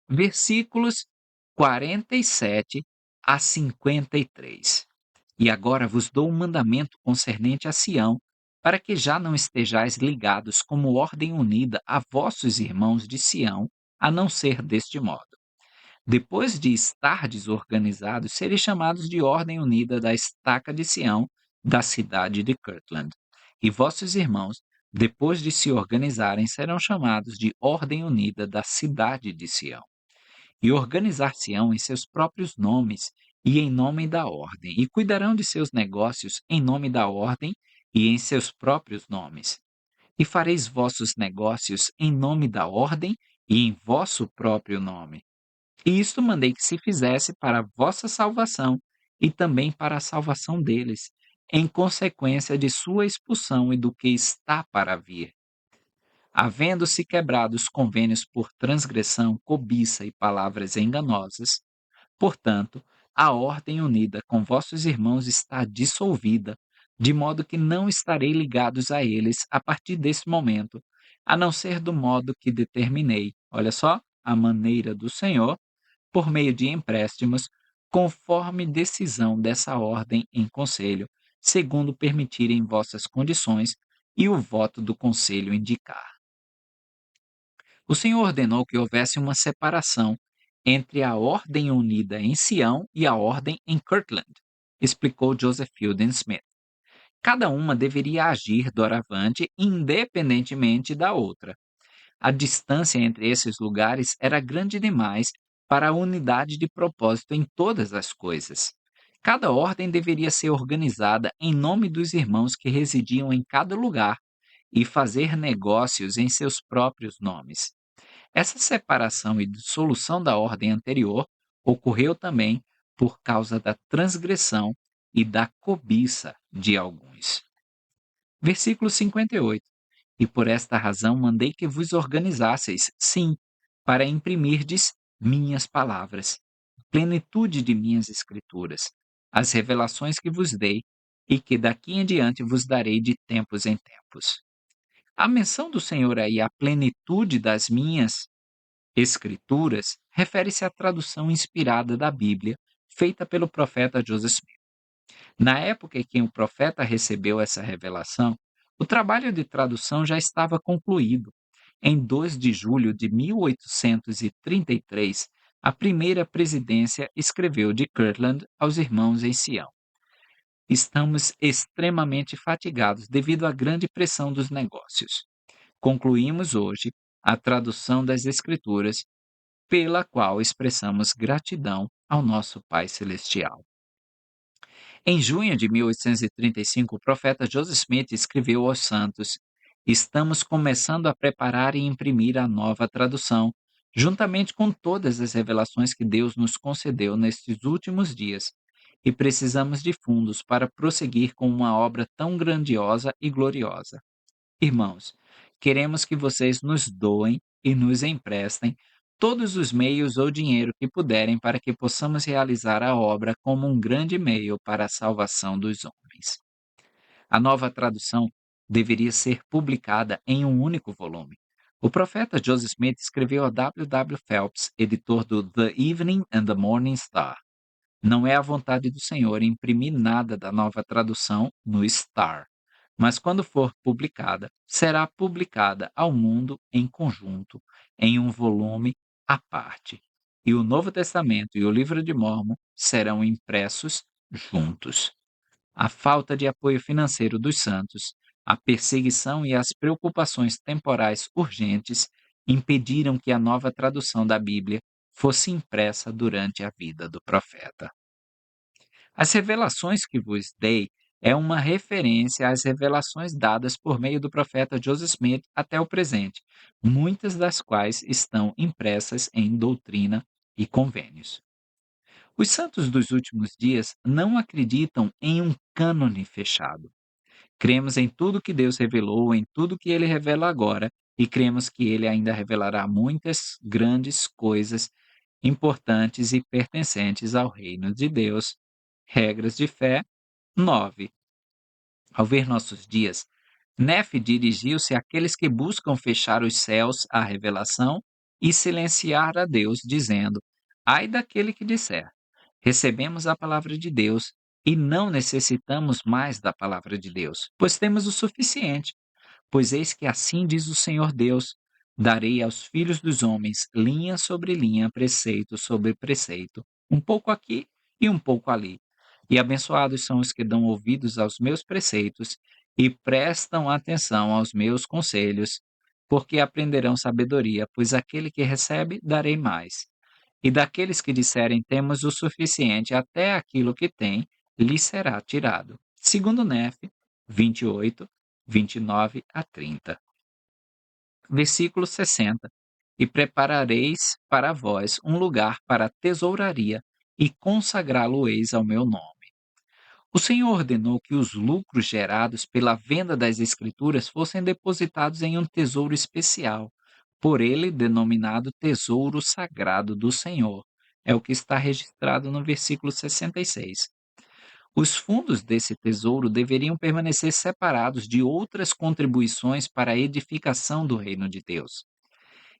Versículos 47 a 53. E agora vos dou um mandamento concernente a Sião, para que já não estejais ligados como ordem unida a vossos irmãos de Sião, a não ser deste modo. Depois de estardes organizados, sereis chamados de ordem unida da estaca de Sião, da cidade de Kirtland. E vossos irmãos, depois de se organizarem, serão chamados de ordem unida da cidade de Sião. E organizar-se-ão em seus próprios nomes e em nome da ordem, e cuidarão de seus negócios em nome da ordem e em seus próprios nomes. E fareis vossos negócios em nome da ordem e em vosso próprio nome. E isto mandei que se fizesse para a vossa salvação e também para a salvação deles, em consequência de sua expulsão e do que está para vir. Havendo-se quebrado os convênios por transgressão, cobiça e palavras enganosas, portanto, a ordem unida com vossos irmãos está dissolvida, de modo que não estarei ligados a eles a partir desse momento, a não ser do modo que determinei. Olha só, a maneira do Senhor, por meio de empréstimos, conforme decisão dessa ordem em conselho, segundo permitirem vossas condições e o voto do conselho indicar. O Senhor ordenou que houvesse uma separação entre a ordem unida em Sião e a ordem em Kirtland, explicou Joseph Fielding Smith. Cada uma deveria agir doravante independentemente da outra. A distância entre esses lugares era grande demais para a unidade de propósito em todas as coisas. Cada ordem deveria ser organizada em nome dos irmãos que residiam em cada lugar e fazer negócios em seus próprios nomes. Essa separação e dissolução da ordem anterior ocorreu também por causa da transgressão e da cobiça de alguns. Versículo 58. E por esta razão mandei que vos organizasseis, sim, para imprimirdes minhas palavras, plenitude de minhas escrituras, as revelações que vos dei, e que daqui em diante vos darei de tempos em tempos. A menção do Senhor aí à plenitude das minhas escrituras refere-se à tradução inspirada da Bíblia, feita pelo profeta Joseph Smith. Na época em que o profeta recebeu essa revelação, o trabalho de tradução já estava concluído. Em 2 de julho de 1833, a primeira presidência escreveu de Kirtland aos irmãos em Sião: Estamos extremamente fatigados devido à grande pressão dos negócios. Concluímos hoje a tradução das Escrituras, pela qual expressamos gratidão ao nosso Pai Celestial. Em junho de 1835, o profeta Joseph Smith escreveu aos santos: Estamos começando a preparar e imprimir a nova tradução, juntamente com todas as revelações que Deus nos concedeu nestes últimos dias, e precisamos de fundos para prosseguir com uma obra tão grandiosa e gloriosa. Irmãos, queremos que vocês nos doem e nos emprestem todos os meios ou dinheiro que puderem para que possamos realizar a obra como um grande meio para a salvação dos homens. A nova tradução deveria ser publicada em um único volume. O profeta Joseph Smith escreveu a W. W. Phelps, editor do The Evening and the Morning Star: Não é a vontade do Senhor imprimir nada da nova tradução no Star, mas quando for publicada, será publicada ao mundo em conjunto, em um volume à parte. E o Novo Testamento e o Livro de Mórmon serão impressos juntos. A falta de apoio financeiro dos santos, a perseguição e as preocupações temporais urgentes impediram que a nova tradução da Bíblia fosse impressa durante a vida do profeta. As revelações que vos dei é uma referência às revelações dadas por meio do profeta Joseph Smith até o presente, muitas das quais estão impressas em Doutrina e Convênios. Os santos dos últimos dias não acreditam em um cânone fechado. Cremos em tudo que Deus revelou, em tudo que ele revela agora, e cremos que ele ainda revelará muitas grandes coisas importantes e pertencentes ao reino de Deus. Regras de fé 9. Ao ver nossos dias, Nefe dirigiu-se àqueles que buscam fechar os céus à revelação e silenciar a Deus, dizendo: Ai daquele que disser: Recebemos a palavra de Deus e não necessitamos mais da palavra de Deus, pois temos o suficiente. Pois eis que assim diz o Senhor Deus: Darei aos filhos dos homens linha sobre linha, preceito sobre preceito, um pouco aqui e um pouco ali. E abençoados são os que dão ouvidos aos meus preceitos e prestam atenção aos meus conselhos, porque aprenderão sabedoria, pois aquele que recebe, darei mais. E daqueles que disserem temos o suficiente, até aquilo que tem, lhe será tirado. Segundo Nefe 28, 29 a 30. Versículo 60. E preparareis para vós um lugar para a tesouraria, e consagrá-lo-eis ao meu nome. O Senhor ordenou que os lucros gerados pela venda das Escrituras fossem depositados em um tesouro especial, por ele denominado Tesouro Sagrado do Senhor. É o que está registrado no versículo 66. Os fundos desse tesouro deveriam permanecer separados de outras contribuições para a edificação do reino de Deus.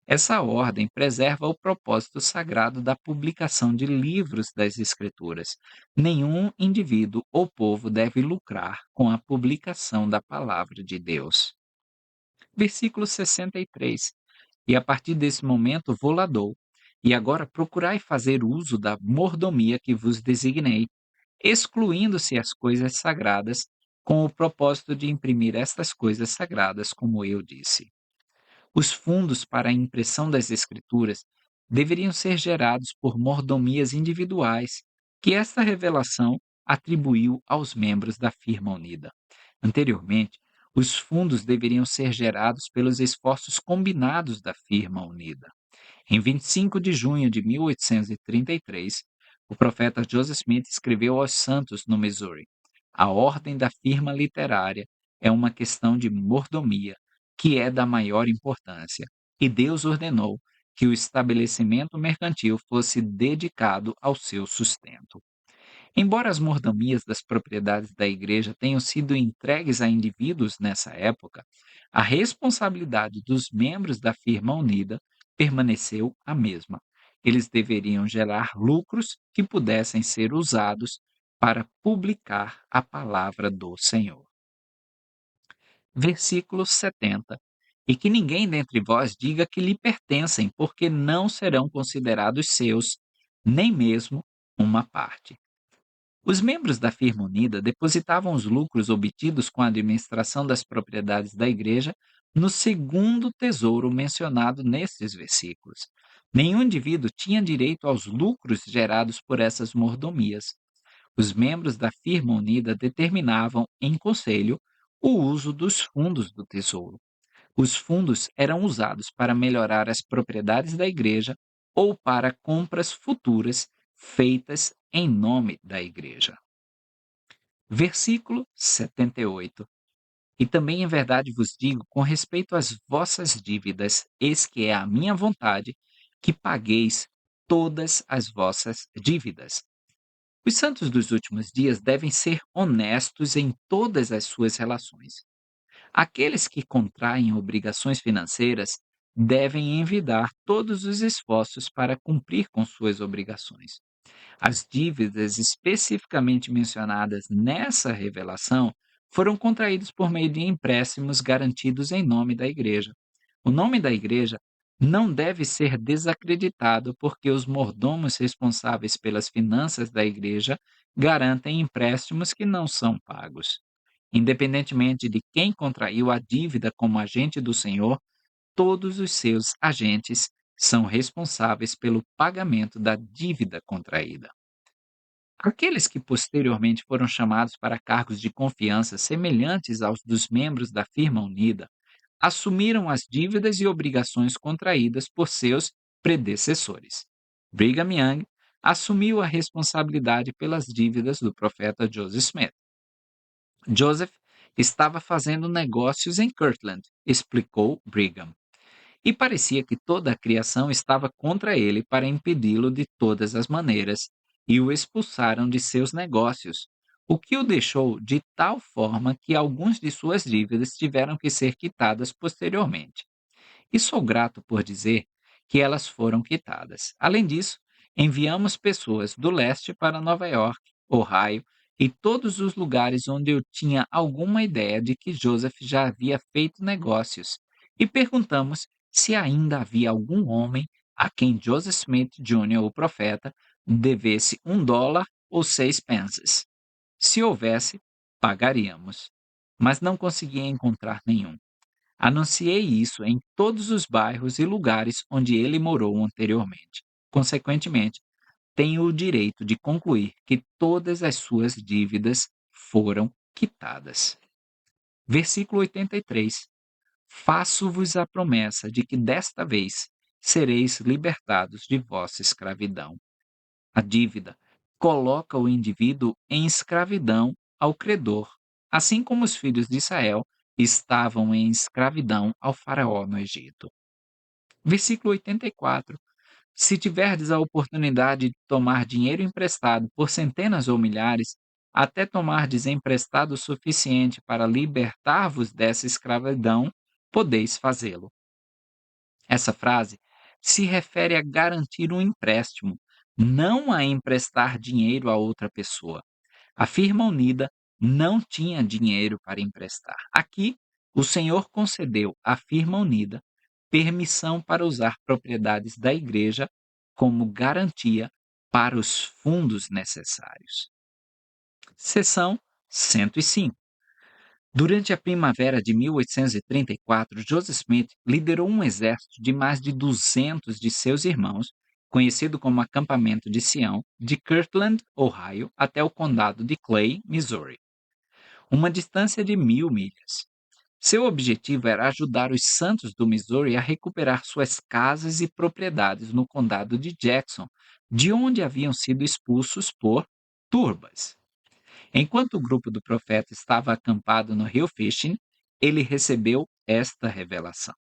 Essa ordem preserva o propósito sagrado da publicação de livros das Escrituras. Nenhum indivíduo ou povo deve lucrar com a publicação da palavra de Deus. Versículo 63. E a partir desse momento vou lá dou. E agora procurai fazer uso da mordomia que vos designei, excluindo-se as coisas sagradas, com o propósito de imprimir estas coisas sagradas, como eu disse. Os fundos para a impressão das escrituras deveriam ser gerados por mordomias individuais, que esta revelação atribuiu aos membros da firma unida. Anteriormente, os fundos deveriam ser gerados pelos esforços combinados da firma unida. Em 25 de junho de 1833, o profeta Joseph Smith escreveu aos santos no Missouri: a ordem da firma literária é uma questão de mordomia, que é da maior importância, e Deus ordenou que o estabelecimento mercantil fosse dedicado ao seu sustento. Embora as mordomias das propriedades da igreja tenham sido entregues a indivíduos nessa época, a responsabilidade dos membros da firma unida permaneceu a mesma. Eles deveriam gerar lucros que pudessem ser usados para publicar a palavra do Senhor. Versículo 70. E que ninguém dentre vós diga que lhe pertencem, porque não serão considerados seus, nem mesmo uma parte. Os membros da firma unida depositavam os lucros obtidos com a administração das propriedades da igreja no segundo tesouro mencionado nestes versículos. Nenhum indivíduo tinha direito aos lucros gerados por essas mordomias. Os membros da firma unida determinavam, em conselho, o uso dos fundos do tesouro. Os fundos eram usados para melhorar as propriedades da igreja ou para compras futuras feitas em nome da igreja. Versículo 78. E também em verdade vos digo, com respeito às vossas dívidas, eis que é a minha vontade que pagueis todas as vossas dívidas. Os santos dos últimos dias devem ser honestos em todas as suas relações. Aqueles que contraem obrigações financeiras devem envidar todos os esforços para cumprir com suas obrigações. As dívidas especificamente mencionadas nessa revelação foram contraídas por meio de empréstimos garantidos em nome da igreja. O nome da igreja não deve ser desacreditado porque os mordomos responsáveis pelas finanças da igreja garantem empréstimos que não são pagos. Independentemente de quem contraiu a dívida como agente do Senhor, todos os seus agentes são responsáveis pelo pagamento da dívida contraída. Aqueles que posteriormente foram chamados para cargos de confiança semelhantes aos dos membros da firma unida assumiram as dívidas e obrigações contraídas por seus predecessores. Brigham Young assumiu a responsabilidade pelas dívidas do profeta Joseph Smith. Joseph estava fazendo negócios em Kirtland, explicou Brigham, e parecia que toda a criação estava contra ele para impedi-lo de todas as maneiras, e o expulsaram de seus negócios, o que o deixou de tal forma que algumas de suas dívidas tiveram que ser quitadas posteriormente. E sou grato por dizer que elas foram quitadas. Além disso, enviamos pessoas do leste para Nova York, Ohio e todos os lugares onde eu tinha alguma ideia de que Joseph já havia feito negócios, e perguntamos se ainda havia algum homem a quem Joseph Smith Jr., o profeta, devesse $1 ou 6 pences. Se houvesse, pagaríamos. Mas não conseguia encontrar nenhum. Anunciei isso em todos os bairros e lugares onde ele morou anteriormente. Consequentemente, tenho o direito de concluir que todas as suas dívidas foram quitadas. Versículo 83. Faço-vos a promessa de que desta vez sereis libertados de vossa escravidão. A dívida coloca o indivíduo em escravidão ao credor, assim como os filhos de Israel estavam em escravidão ao faraó no Egito. Versículo 84. Se tiverdes a oportunidade de tomar dinheiro emprestado por centenas ou milhares, até tomardes emprestado o suficiente para libertar-vos dessa escravidão, podeis fazê-lo. Essa frase se refere a garantir um empréstimo, não a emprestar dinheiro a outra pessoa. A firma unida não tinha dinheiro para emprestar. Aqui, o Senhor concedeu à firma unida permissão para usar propriedades da igreja como garantia para os fundos necessários. Seção 105. Durante a primavera de 1834, Joseph Smith liderou um exército de mais de 200 de seus irmãos, conhecido como Acampamento de Sião, de Kirtland, Ohio, até o condado de Clay, Missouri, uma distância de 1.000 milhas. Seu objetivo era ajudar os santos do Missouri a recuperar suas casas e propriedades no condado de Jackson, de onde haviam sido expulsos por turbas. Enquanto o grupo do profeta estava acampado no rio Fishing, ele recebeu esta revelação.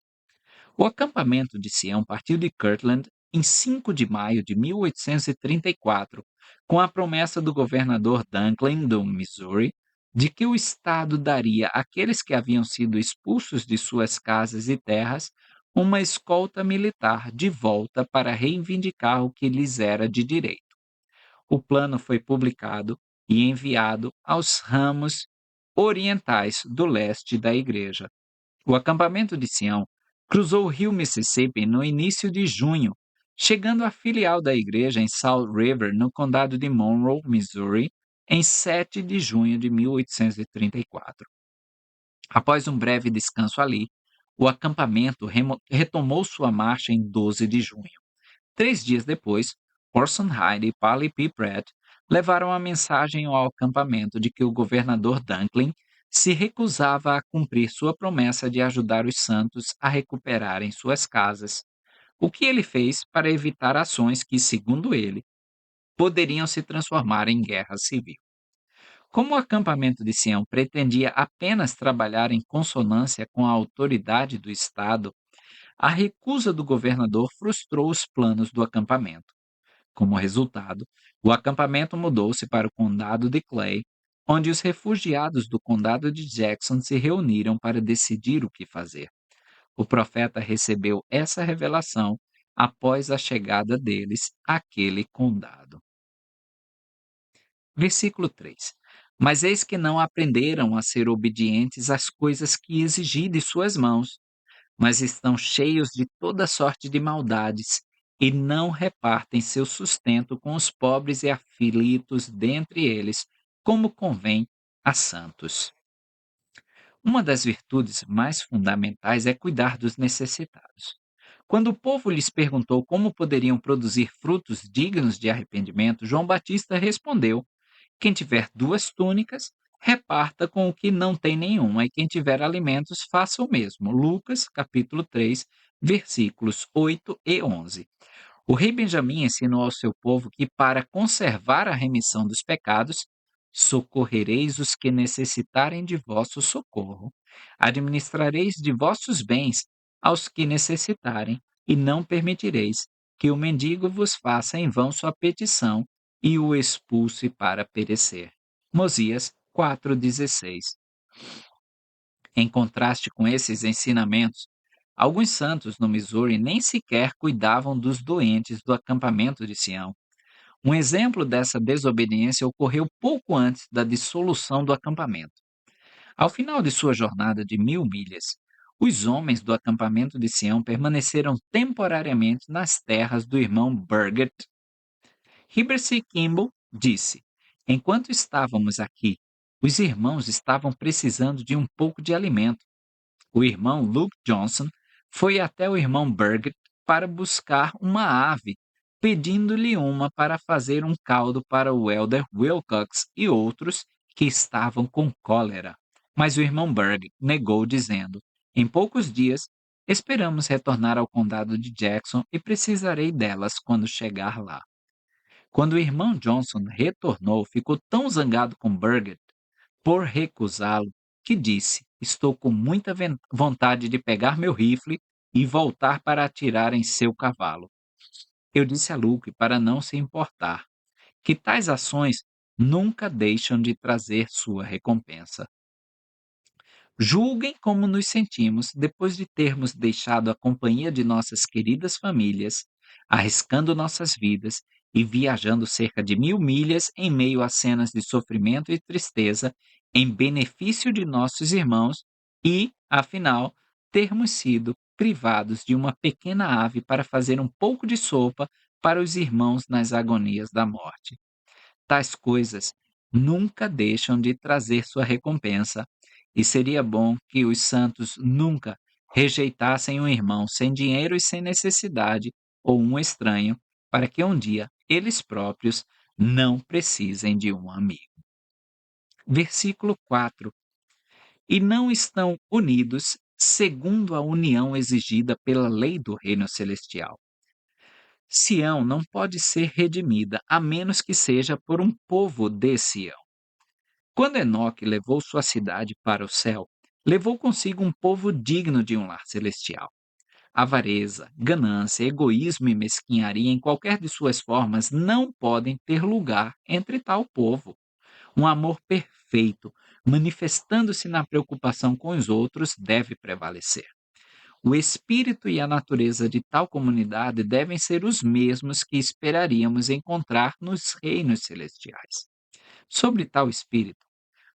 O acampamento de Sião partiu de Kirtland em 5 de maio de 1834, com a promessa do governador Dunklin, do Missouri, de que o Estado daria àqueles que haviam sido expulsos de suas casas e terras uma escolta militar de volta para reivindicar o que lhes era de direito. O plano foi publicado e enviado aos ramos orientais do leste da igreja. O acampamento de Sião cruzou o rio Mississippi no início de junho, chegando à filial da igreja em Salt River, no condado de Monroe, Missouri, em 7 de junho de 1834. Após um breve descanso ali, o acampamento retomou sua marcha em 12 de junho. 3 dias depois, Orson Hyde e Parley P. Pratt levaram a mensagem ao acampamento de que o governador Dunklin se recusava a cumprir sua promessa de ajudar os santos a recuperarem suas casas, o que ele fez para evitar ações que, segundo ele, poderiam se transformar em guerra civil. Como o acampamento de Sião pretendia apenas trabalhar em consonância com a autoridade do Estado, a recusa do governador frustrou os planos do acampamento. Como resultado, o acampamento mudou-se para o condado de Clay, onde os refugiados do condado de Jackson se reuniram para decidir o que fazer. O profeta recebeu essa revelação após a chegada deles àquele condado. Versículo 3. Mas eis que não aprenderam a ser obedientes às coisas que exigi de suas mãos, mas estão cheios de toda sorte de maldades, e não repartem seu sustento com os pobres e aflitos dentre eles, como convém a santos. Uma das virtudes mais fundamentais é cuidar dos necessitados. Quando o povo lhes perguntou como poderiam produzir frutos dignos de arrependimento, João Batista respondeu: quem tiver 2 túnicas, reparta com o que não tem nenhuma, e quem tiver alimentos, faça o mesmo. Lucas, capítulo 3, versículos 8 e 11. O rei Benjamim ensinou ao seu povo que, para conservar a remissão dos pecados, socorrereis os que necessitarem de vosso socorro. Administrareis de vossos bens aos que necessitarem, e não permitireis que o mendigo vos faça em vão sua petição e o expulse para perecer. Mosias 4,16. Em contraste com esses ensinamentos, alguns santos no Missouri nem sequer cuidavam dos doentes do acampamento de Sião. Um exemplo dessa desobediência ocorreu pouco antes da dissolução do acampamento. Ao final de sua jornada de 1.000 milhas, os homens do acampamento de Sião permaneceram temporariamente nas terras do irmão Burgett. Heber C. Kimball disse: enquanto estávamos aqui, os irmãos estavam precisando de um pouco de alimento. O irmão Luke Johnson foi até o irmão Burgett para buscar uma ave, pedindo-lhe uma para fazer um caldo para o elder Wilcox e outros que estavam com cólera. Mas o irmão Burgett negou, dizendo: em poucos dias, esperamos retornar ao condado de Jackson e precisarei delas quando chegar lá. Quando o irmão Johnson retornou, ficou tão zangado com Burgett por recusá-lo que disse: estou com muita vontade de pegar meu rifle e voltar para atirar em seu cavalo. Eu disse a Luke para não se importar, que tais ações nunca deixam de trazer sua recompensa. Julguem como nos sentimos depois de termos deixado a companhia de nossas queridas famílias, arriscando nossas vidas e viajando cerca de 1000 milhas em meio a cenas de sofrimento e tristeza em benefício de nossos irmãos e, afinal, termos sido privados de uma pequena ave para fazer um pouco de sopa para os irmãos nas agonias da morte. Tais coisas nunca deixam de trazer sua recompensa, e seria bom que os santos nunca rejeitassem um irmão sem dinheiro e sem necessidade, ou um estranho, para que um dia eles próprios não precisem de um amigo. Versículo 4: E não estão unidos segundo a união exigida pela lei do reino celestial. Sião não pode ser redimida a menos que seja por um povo de Sião. Quando Enoque levou sua cidade para o céu, levou consigo um povo digno de um lar celestial. Avareza, ganância, egoísmo e mesquinharia em qualquer de suas formas não podem ter lugar entre tal povo. Um amor perfeito, manifestando-se na preocupação com os outros, deve prevalecer. O espírito e a natureza de tal comunidade devem ser os mesmos que esperaríamos encontrar nos reinos celestiais. Sobre tal espírito,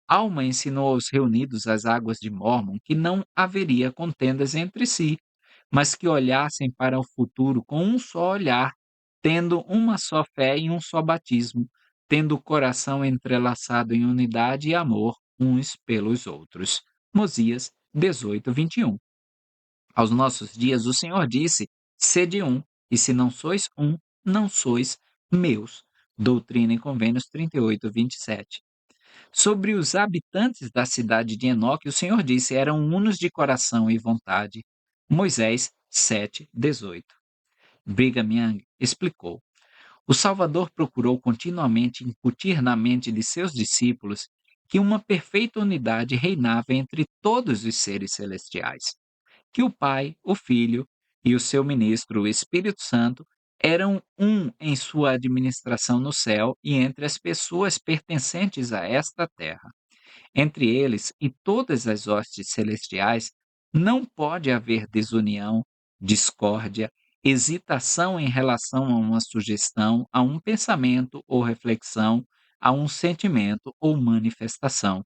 Alma ensinou aos reunidos às águas de Mórmon que não haveria contendas entre si, mas que olhassem para o futuro com um só olhar, tendo uma só fé e um só batismo, tendo o coração entrelaçado em unidade e amor uns pelos outros. Mosias 18:21. Aos nossos dias o Senhor disse: Sede um, e se não sois um, não sois meus. Doutrina e Convênios 38:27. Sobre os habitantes da cidade de Enoque, o Senhor disse: eram unos de coração e vontade. Moisés 7:18. Brigham Young explicou: o Salvador procurou continuamente incutir na mente de seus discípulos que uma perfeita unidade reinava entre todos os seres celestiais, que o Pai, o Filho e o seu ministro, o Espírito Santo, eram um em sua administração no céu e entre as pessoas pertencentes a esta terra. Entre eles e todas as hostes celestiais, não pode haver desunião, discórdia, hesitação em relação a uma sugestão, a um pensamento ou reflexão, a um sentimento ou manifestação,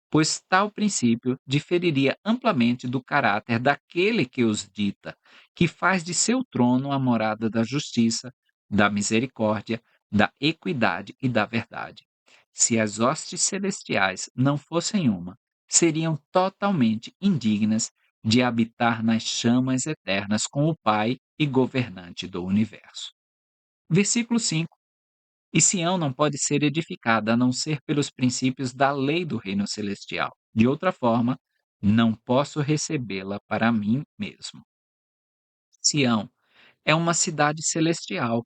pois tal princípio diferiria amplamente do caráter daquele que os dita, que faz de seu trono a morada da justiça, da misericórdia, da equidade e da verdade. Se as hostes celestiais não fossem uma, seriam totalmente indignas de habitar nas chamas eternas com o Pai e governante do universo. Versículo 5: e Sião não pode ser edificada a não ser pelos princípios da lei do reino celestial. De outra forma, não posso recebê-la para mim mesmo. Sião é uma cidade celestial,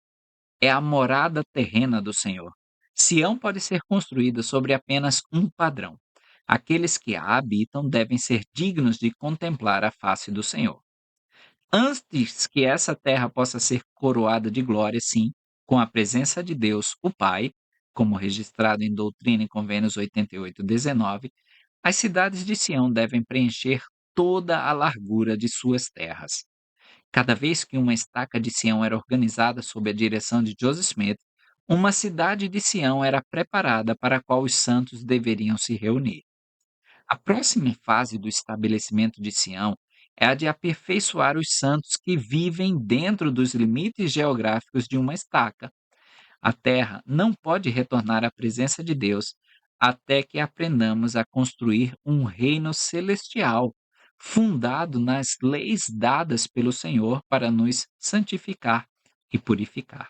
é a morada terrena do Senhor. Sião pode ser construída sobre apenas um padrão. Aqueles que a habitam devem ser dignos de contemplar a face do Senhor. Antes que essa terra possa ser coroada de glória, sim, com a presença de Deus, o Pai, como registrado em Doutrina e Convênios 88:19, as cidades de Sião devem preencher toda a largura de suas terras. Cada vez que uma estaca de Sião era organizada sob a direção de Joseph Smith, uma cidade de Sião era preparada para a qual os santos deveriam se reunir. A próxima fase do estabelecimento de Sião é a de aperfeiçoar os santos que vivem dentro dos limites geográficos de uma estaca. A terra não pode retornar à presença de Deus até que aprendamos a construir um reino celestial, fundado nas leis dadas pelo Senhor para nos santificar e purificar.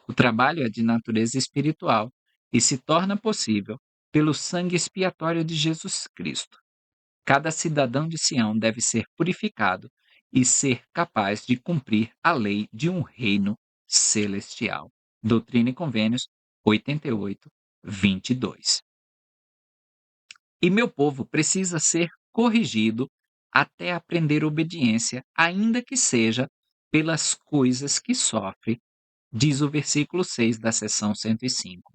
O trabalho é de natureza espiritual e se torna possível pelo sangue expiatório de Jesus Cristo. Cada cidadão de Sião deve ser purificado e ser capaz de cumprir a lei de um reino celestial. Doutrina e Convênios 88:22. E meu povo precisa ser corrigido até aprender obediência, ainda que seja pelas coisas que sofre, diz o versículo 6 da seção 105.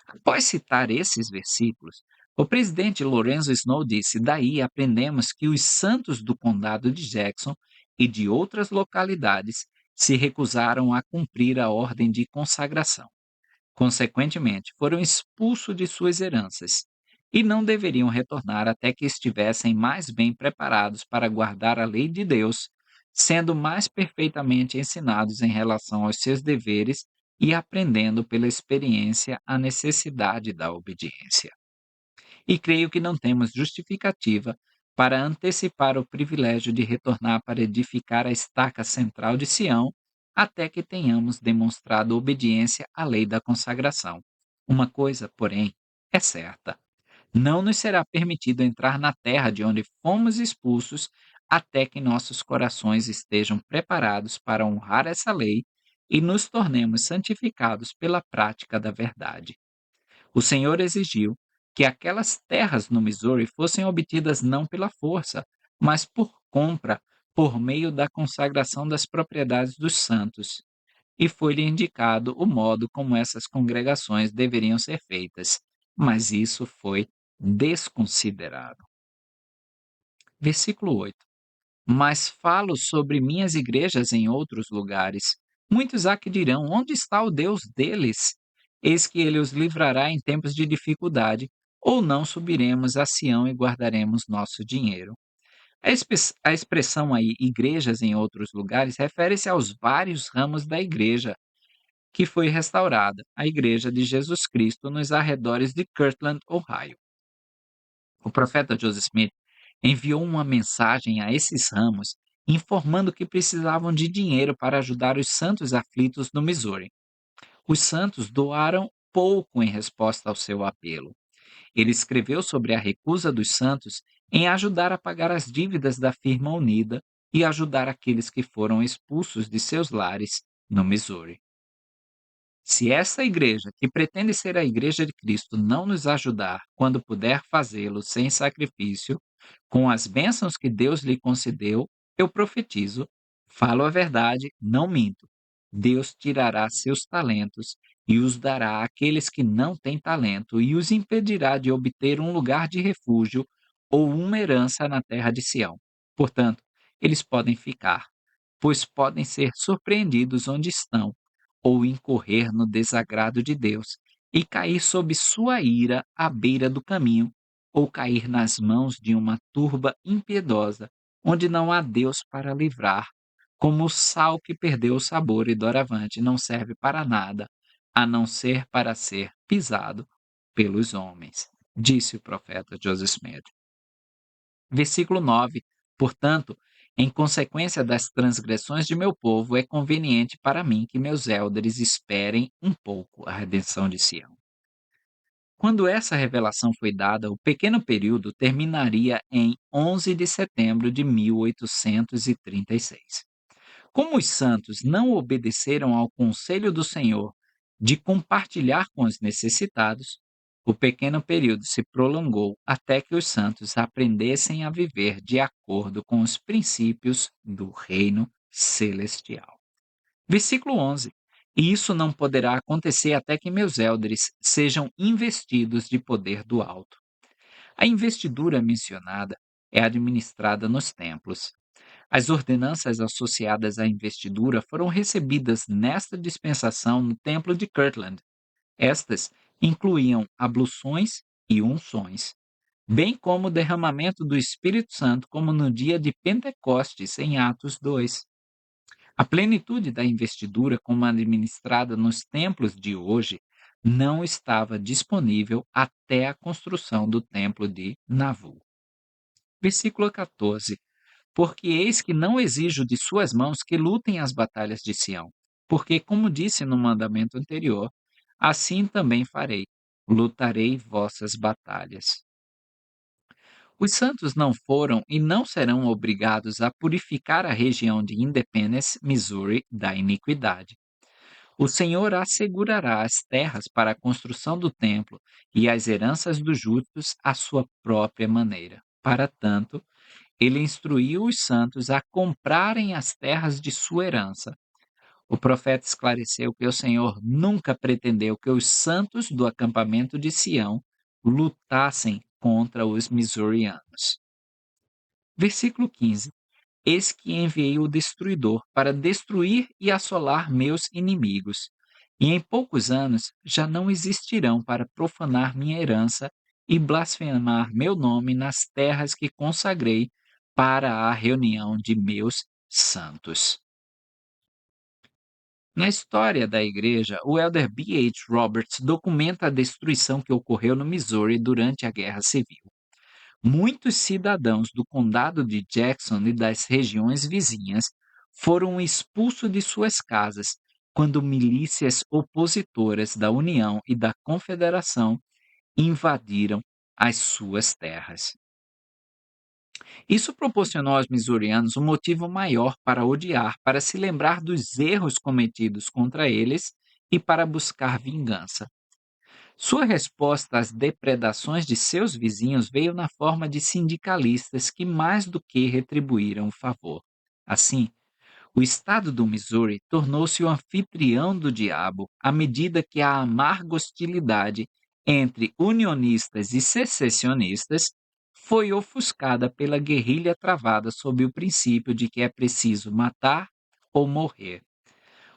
Após citar esses versículos, O presidente Lorenzo Snow disse: daí aprendemos que os santos do condado de Jackson e de outras localidades se recusaram a cumprir a ordem de consagração. Consequentemente, foram expulsos de suas heranças e não deveriam retornar até que estivessem mais bem preparados para guardar a lei de Deus, sendo mais perfeitamente ensinados em relação aos seus deveres e aprendendo pela experiência a necessidade da obediência. E creio que não temos justificativa para antecipar o privilégio de retornar para edificar a estaca central de Sião, até que tenhamos demonstrado obediência à lei da consagração. Uma coisa, porém, é certa: não nos será permitido entrar na terra de onde fomos expulsos até que nossos corações estejam preparados para honrar essa lei e nos tornemos santificados pela prática da verdade. O Senhor exigiu que aquelas terras no Missouri fossem obtidas não pela força, mas por compra, por meio da consagração das propriedades dos santos. E foi-lhe indicado o modo como essas congregações deveriam ser feitas, mas isso foi desconsiderado. Versículo 8. Mas falo sobre minhas igrejas em outros lugares. Muitos há que dirão: onde está o Deus deles? Eis que ele os livrará em tempos de dificuldade, ou não subiremos a Sião e guardaremos nosso dinheiro. A expressão aí, igrejas em outros lugares, refere-se aos vários ramos da igreja que foi restaurada, a Igreja de Jesus Cristo nos arredores de Kirtland, Ohio. O profeta Joseph Smith enviou uma mensagem a esses ramos informando que precisavam de dinheiro para ajudar os santos aflitos no Missouri. Os santos doaram pouco em resposta ao seu apelo. Ele escreveu sobre a recusa dos santos em ajudar a pagar as dívidas da firma unida e ajudar aqueles que foram expulsos de seus lares no Missouri. Se essa igreja, que pretende ser a igreja de Cristo, não nos ajudar quando puder fazê-lo sem sacrifício, com as bênçãos que Deus lhe concedeu, eu profetizo, falo a verdade, não minto. Deus tirará seus talentos e os dará àqueles que não têm talento e os impedirá de obter um lugar de refúgio ou uma herança na terra de Sião. Portanto, eles podem ficar, pois podem ser surpreendidos onde estão ou incorrer no desagrado de Deus e cair sob sua ira à beira do caminho, ou cair nas mãos de uma turba impiedosa, onde não há Deus para livrar, como o sal que perdeu o sabor e doravante não serve para nada, a não ser para ser pisado pelos homens, disse o profeta Joseph Smith. Versículo 9. Portanto, em consequência das transgressões de meu povo, é conveniente para mim que meus élderes esperem um pouco a redenção de Sião. Quando essa revelação foi dada, o pequeno período terminaria em 11 de setembro de 1836. Como os santos não obedeceram ao conselho do Senhor de compartilhar com os necessitados, o pequeno período se prolongou até que os santos aprendessem a viver de acordo com os princípios do reino celestial. Versículo 11. E isso não poderá acontecer até que meus élderes sejam investidos de poder do alto. A investidura mencionada é administrada nos templos. As ordenanças associadas à investidura foram recebidas nesta dispensação no templo de Kirtland. Estas incluíam abluções e unções, bem como o derramamento do Espírito Santo, como no dia de Pentecostes, em Atos 2. A plenitude da investidura, como administrada nos templos de hoje, não estava disponível até a construção do templo de Navu. Versículo 14. Porque eis que não exijo de suas mãos que lutem as batalhas de Sião, porque, como disse no mandamento anterior, assim também farei, lutarei vossas batalhas. Os santos não foram e não serão obrigados a purificar a região de Independence, Missouri, da iniquidade. O Senhor assegurará as terras para a construção do templo e as heranças dos justos à sua própria maneira. Para tanto, ele instruiu os santos a comprarem as terras de sua herança. O profeta esclareceu que o Senhor nunca pretendeu que os santos do acampamento de Sião lutassem contra os missourianos. Versículo 15: Eis que enviei o destruidor para destruir e assolar meus inimigos, e em poucos anos já não existirão para profanar minha herança e blasfemar meu nome nas terras que consagrei para a reunião de meus santos. Na história da igreja, o elder B. H. Roberts documenta a destruição que ocorreu no Missouri durante a Guerra Civil. Muitos cidadãos do condado de Jackson e das regiões vizinhas foram expulsos de suas casas quando milícias opositoras da União e da Confederação invadiram as suas terras. Isso proporcionou aos missourianos um motivo maior para odiar, para se lembrar dos erros cometidos contra eles e para buscar vingança. Sua resposta às depredações de seus vizinhos veio na forma de sindicalistas que mais do que retribuíram o favor. Assim, o estado do Missouri tornou-se o anfitrião do diabo à medida que a amarga hostilidade entre unionistas e secessionistas foi ofuscada pela guerrilha travada sob o princípio de que é preciso matar ou morrer.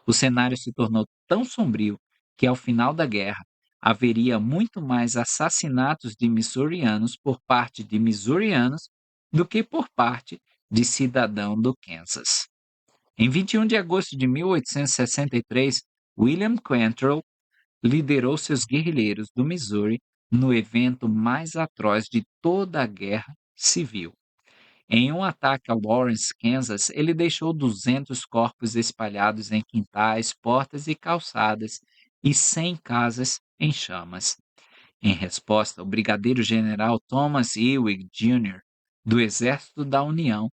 O cenário se tornou tão sombrio que, ao final da guerra, haveria muito mais assassinatos de missourianos por parte de missourianos do que por parte de cidadão do Kansas. Em 21 de agosto de 1863, William Quantrill liderou seus guerrilheiros do Missouri no evento mais atroz de toda a Guerra Civil. Em um ataque a Lawrence, Kansas, ele deixou 200 corpos espalhados em quintais, portas e calçadas e 100 casas em chamas. Em resposta, o brigadeiro-general Thomas Ewing Jr., do Exército da União,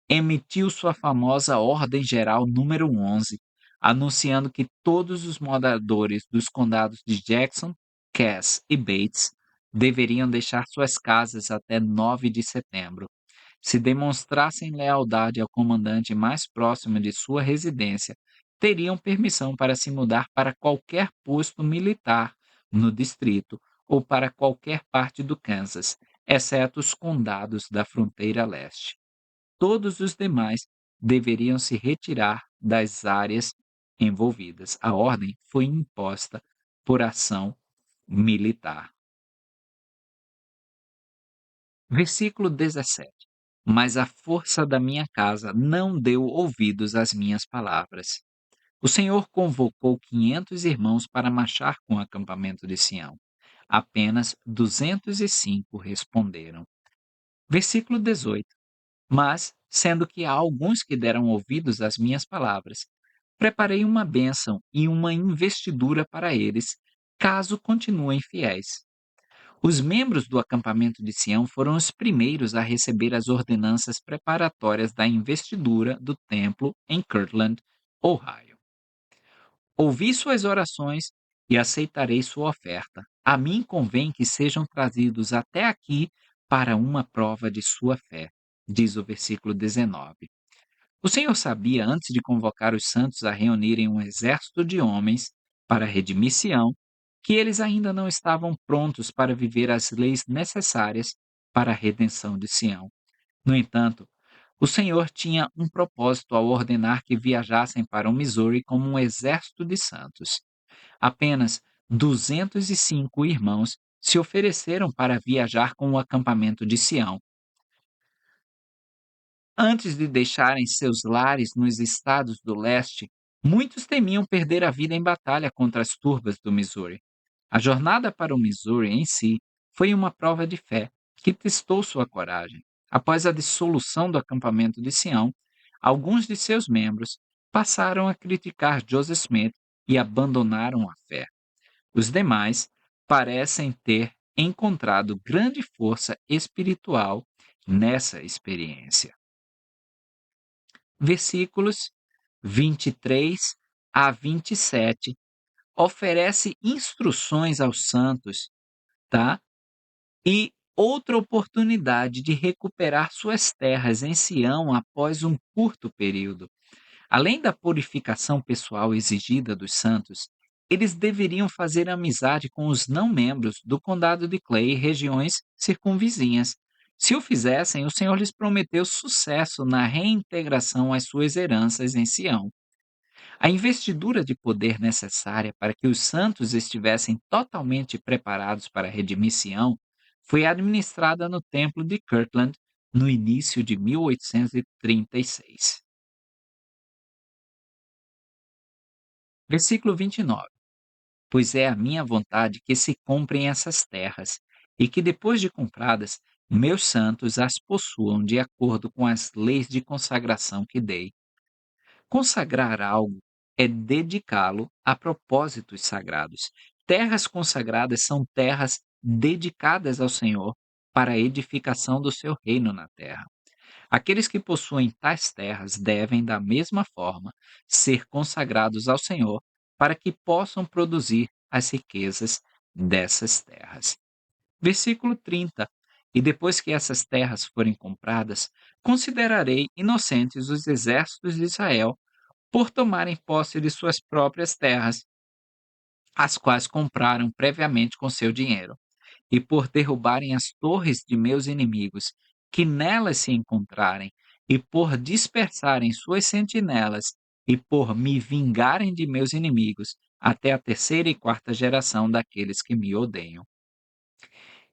emitiu sua famosa Ordem Geral número 11, anunciando que todos os moradores dos condados de Jackson, Cass e Bates deveriam deixar suas casas até 9 de setembro. Se demonstrassem lealdade ao comandante mais próximo de sua residência, teriam permissão para se mudar para qualquer posto militar no distrito ou para qualquer parte do Kansas, exceto os condados da fronteira leste. Todos os demais deveriam se retirar das áreas envolvidas. A ordem foi imposta por ação militar. Versículo 17: Mas a força da minha casa não deu ouvidos às minhas palavras. O Senhor convocou 500 irmãos para marchar com o acampamento de Sião. Apenas 205 responderam. Versículo 18: Mas, sendo que há alguns que deram ouvidos às minhas palavras, preparei uma bênção e uma investidura para eles, caso continuem fiéis. Os membros do acampamento de Sião foram os primeiros a receber as ordenanças preparatórias da investidura do templo em Kirtland, Ohio. Ouvi suas orações e aceitarei sua oferta. A mim convém que sejam trazidos até aqui para uma prova de sua fé, diz o versículo 19. O Senhor sabia, antes de convocar os santos a reunirem um exército de homens para redimir Sião, que eles ainda não estavam prontos para viver as leis necessárias para a redenção de Sião. No entanto, o Senhor tinha um propósito ao ordenar que viajassem para o Missouri como um exército de santos. Apenas 205 irmãos se ofereceram para viajar com o acampamento de Sião. Antes de deixarem seus lares nos estados do leste, muitos temiam perder a vida em batalha contra as turbas do Missouri. A jornada para o Missouri em si foi uma prova de fé que testou sua coragem. Após a dissolução do acampamento de Sião, alguns de seus membros passaram a criticar Joseph Smith e abandonaram a fé. Os demais parecem ter encontrado grande força espiritual nessa experiência. Versículos 23 a 27 oferece instruções aos santos, tá? E outra oportunidade de recuperar suas terras em Sião após um curto período. Além da purificação pessoal exigida dos santos, Eles deveriam fazer amizade com os não-membros do condado de Clay e regiões circunvizinhas. Se o fizessem, o Senhor lhes prometeu sucesso na reintegração às suas heranças em Sião. A investidura de poder necessária para que os santos estivessem totalmente preparados para redimir Sião foi administrada no Templo de Kirtland no início de 1836. Versículo 29. Pois é a minha vontade que se comprem essas terras, e que depois de compradas, meus santos as possuam de acordo com as leis de consagração que dei. Consagrar algo é dedicá-lo a propósitos sagrados. Terras consagradas são terras dedicadas ao Senhor para a edificação do seu reino na terra. Aqueles que possuem tais terras devem, da mesma forma, ser consagrados ao Senhor para que possam produzir as riquezas dessas terras. Versículo 30. E depois que essas terras forem compradas, considerarei inocentes os exércitos de Israel por tomarem posse de suas próprias terras, as quais compraram previamente com seu dinheiro, e por derrubarem as torres de meus inimigos, que nelas se encontrarem, e por dispersarem suas sentinelas, e por me vingarem de meus inimigos, até a terceira e quarta geração daqueles que me odeiam.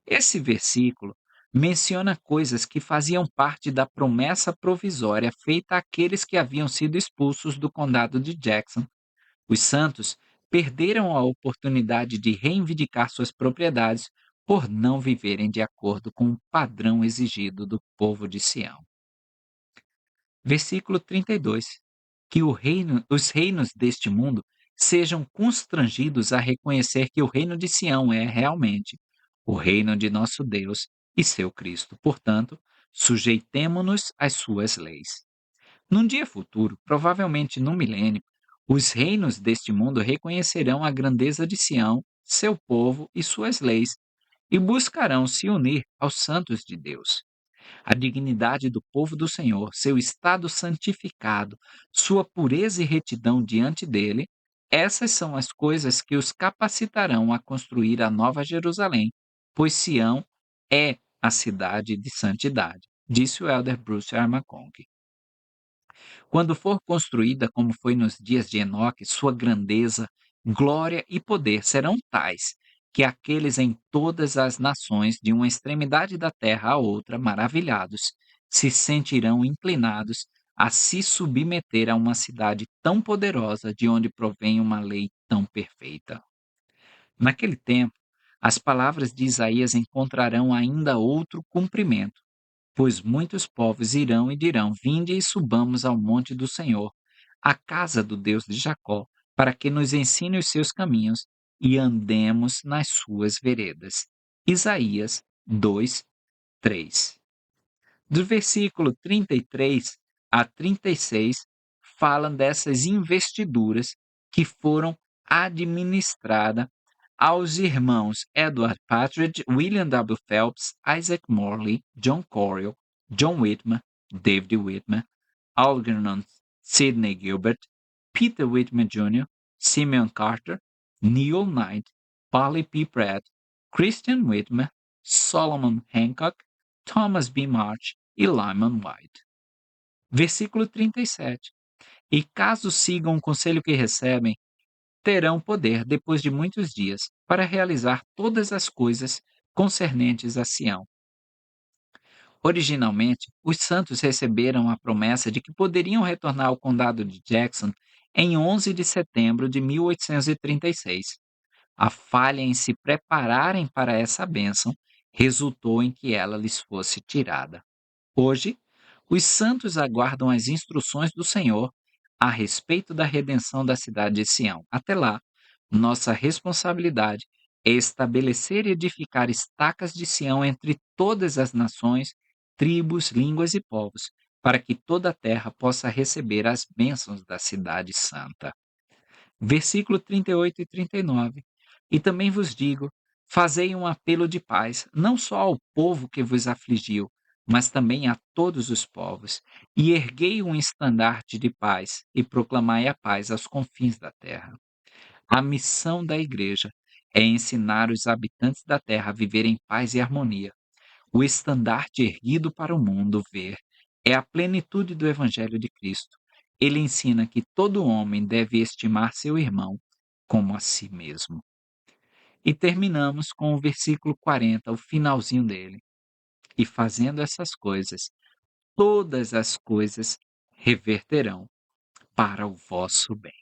Esse versículo menciona coisas que faziam parte da promessa provisória feita àqueles que haviam sido expulsos do condado de Jackson. Os santos perderam a oportunidade de reivindicar suas propriedades por não viverem de acordo com o padrão exigido do povo de Sião. Versículo 32. Que os reinos deste mundo sejam constrangidos a reconhecer que o reino de Sião é realmente o reino de nosso Deus e seu Cristo. Portanto, sujeitemo-nos às suas leis. Num dia futuro, provavelmente no milênio, os reinos deste mundo reconhecerão a grandeza de Sião, seu povo e suas leis, e buscarão se unir aos santos de Deus. A dignidade do povo do Senhor, seu estado santificado, sua pureza e retidão diante dele, essas são as coisas que os capacitarão a construir a nova Jerusalém, pois Sião é a cidade de santidade, disse o elder Bruce Armaconkey. Quando for construída como foi nos dias de Enoque, sua grandeza, glória e poder serão tais que aqueles em todas as nações, de uma extremidade da terra à outra, maravilhados, se sentirão inclinados a se submeter a uma cidade tão poderosa de onde provém uma lei tão perfeita. Naquele tempo, as palavras de Isaías encontrarão ainda outro cumprimento. Pois muitos povos irão e dirão: Vinde e subamos ao monte do Senhor, à casa do Deus de Jacó, para que nos ensine os seus caminhos e andemos nas suas veredas. Isaías 2, 3. Do versículo 33 a 36, falam dessas investiduras que foram administradas aos irmãos Edward Partridge, William W. Phelps, Isaac Morley, John Coriel, John Whitmer, David Whitmer, Algernon Sidney Gilbert, Peter Whitmer Jr., Simeon Carter, Neil Knight, Polly P. Pratt, Christian Whitmer, Solomon Hancock, Thomas B. March e Lyman White. Versículo 37. E caso sigam o conselho que recebem, terão poder depois de muitos dias para realizar todas as coisas concernentes a Sião. Originalmente, os santos receberam a promessa de que poderiam retornar ao condado de Jackson em 11 de setembro de 1836. A falha em se prepararem para essa bênção resultou em que ela lhes fosse tirada. Hoje, os santos aguardam as instruções do Senhor a respeito da redenção da cidade de Sião. Até lá, nossa responsabilidade é estabelecer e edificar estacas de Sião entre todas as nações, tribos, línguas e povos, para que toda a terra possa receber as bênçãos da cidade santa. Versículo 38 e 39. E também vos digo: fazei um apelo de paz, não só ao povo que vos afligiu, mas também a todos os povos, e erguei um estandarte de paz, e proclamai a paz aos confins da terra. A missão da igreja é ensinar os habitantes da terra a viver em paz e harmonia. O estandarte erguido para o mundo ver é a plenitude do Evangelho de Cristo. Ele ensina que todo homem deve estimar seu irmão como a si mesmo. E terminamos com o versículo 40, o finalzinho dele. E fazendo essas coisas, todas as coisas reverterão para o vosso bem.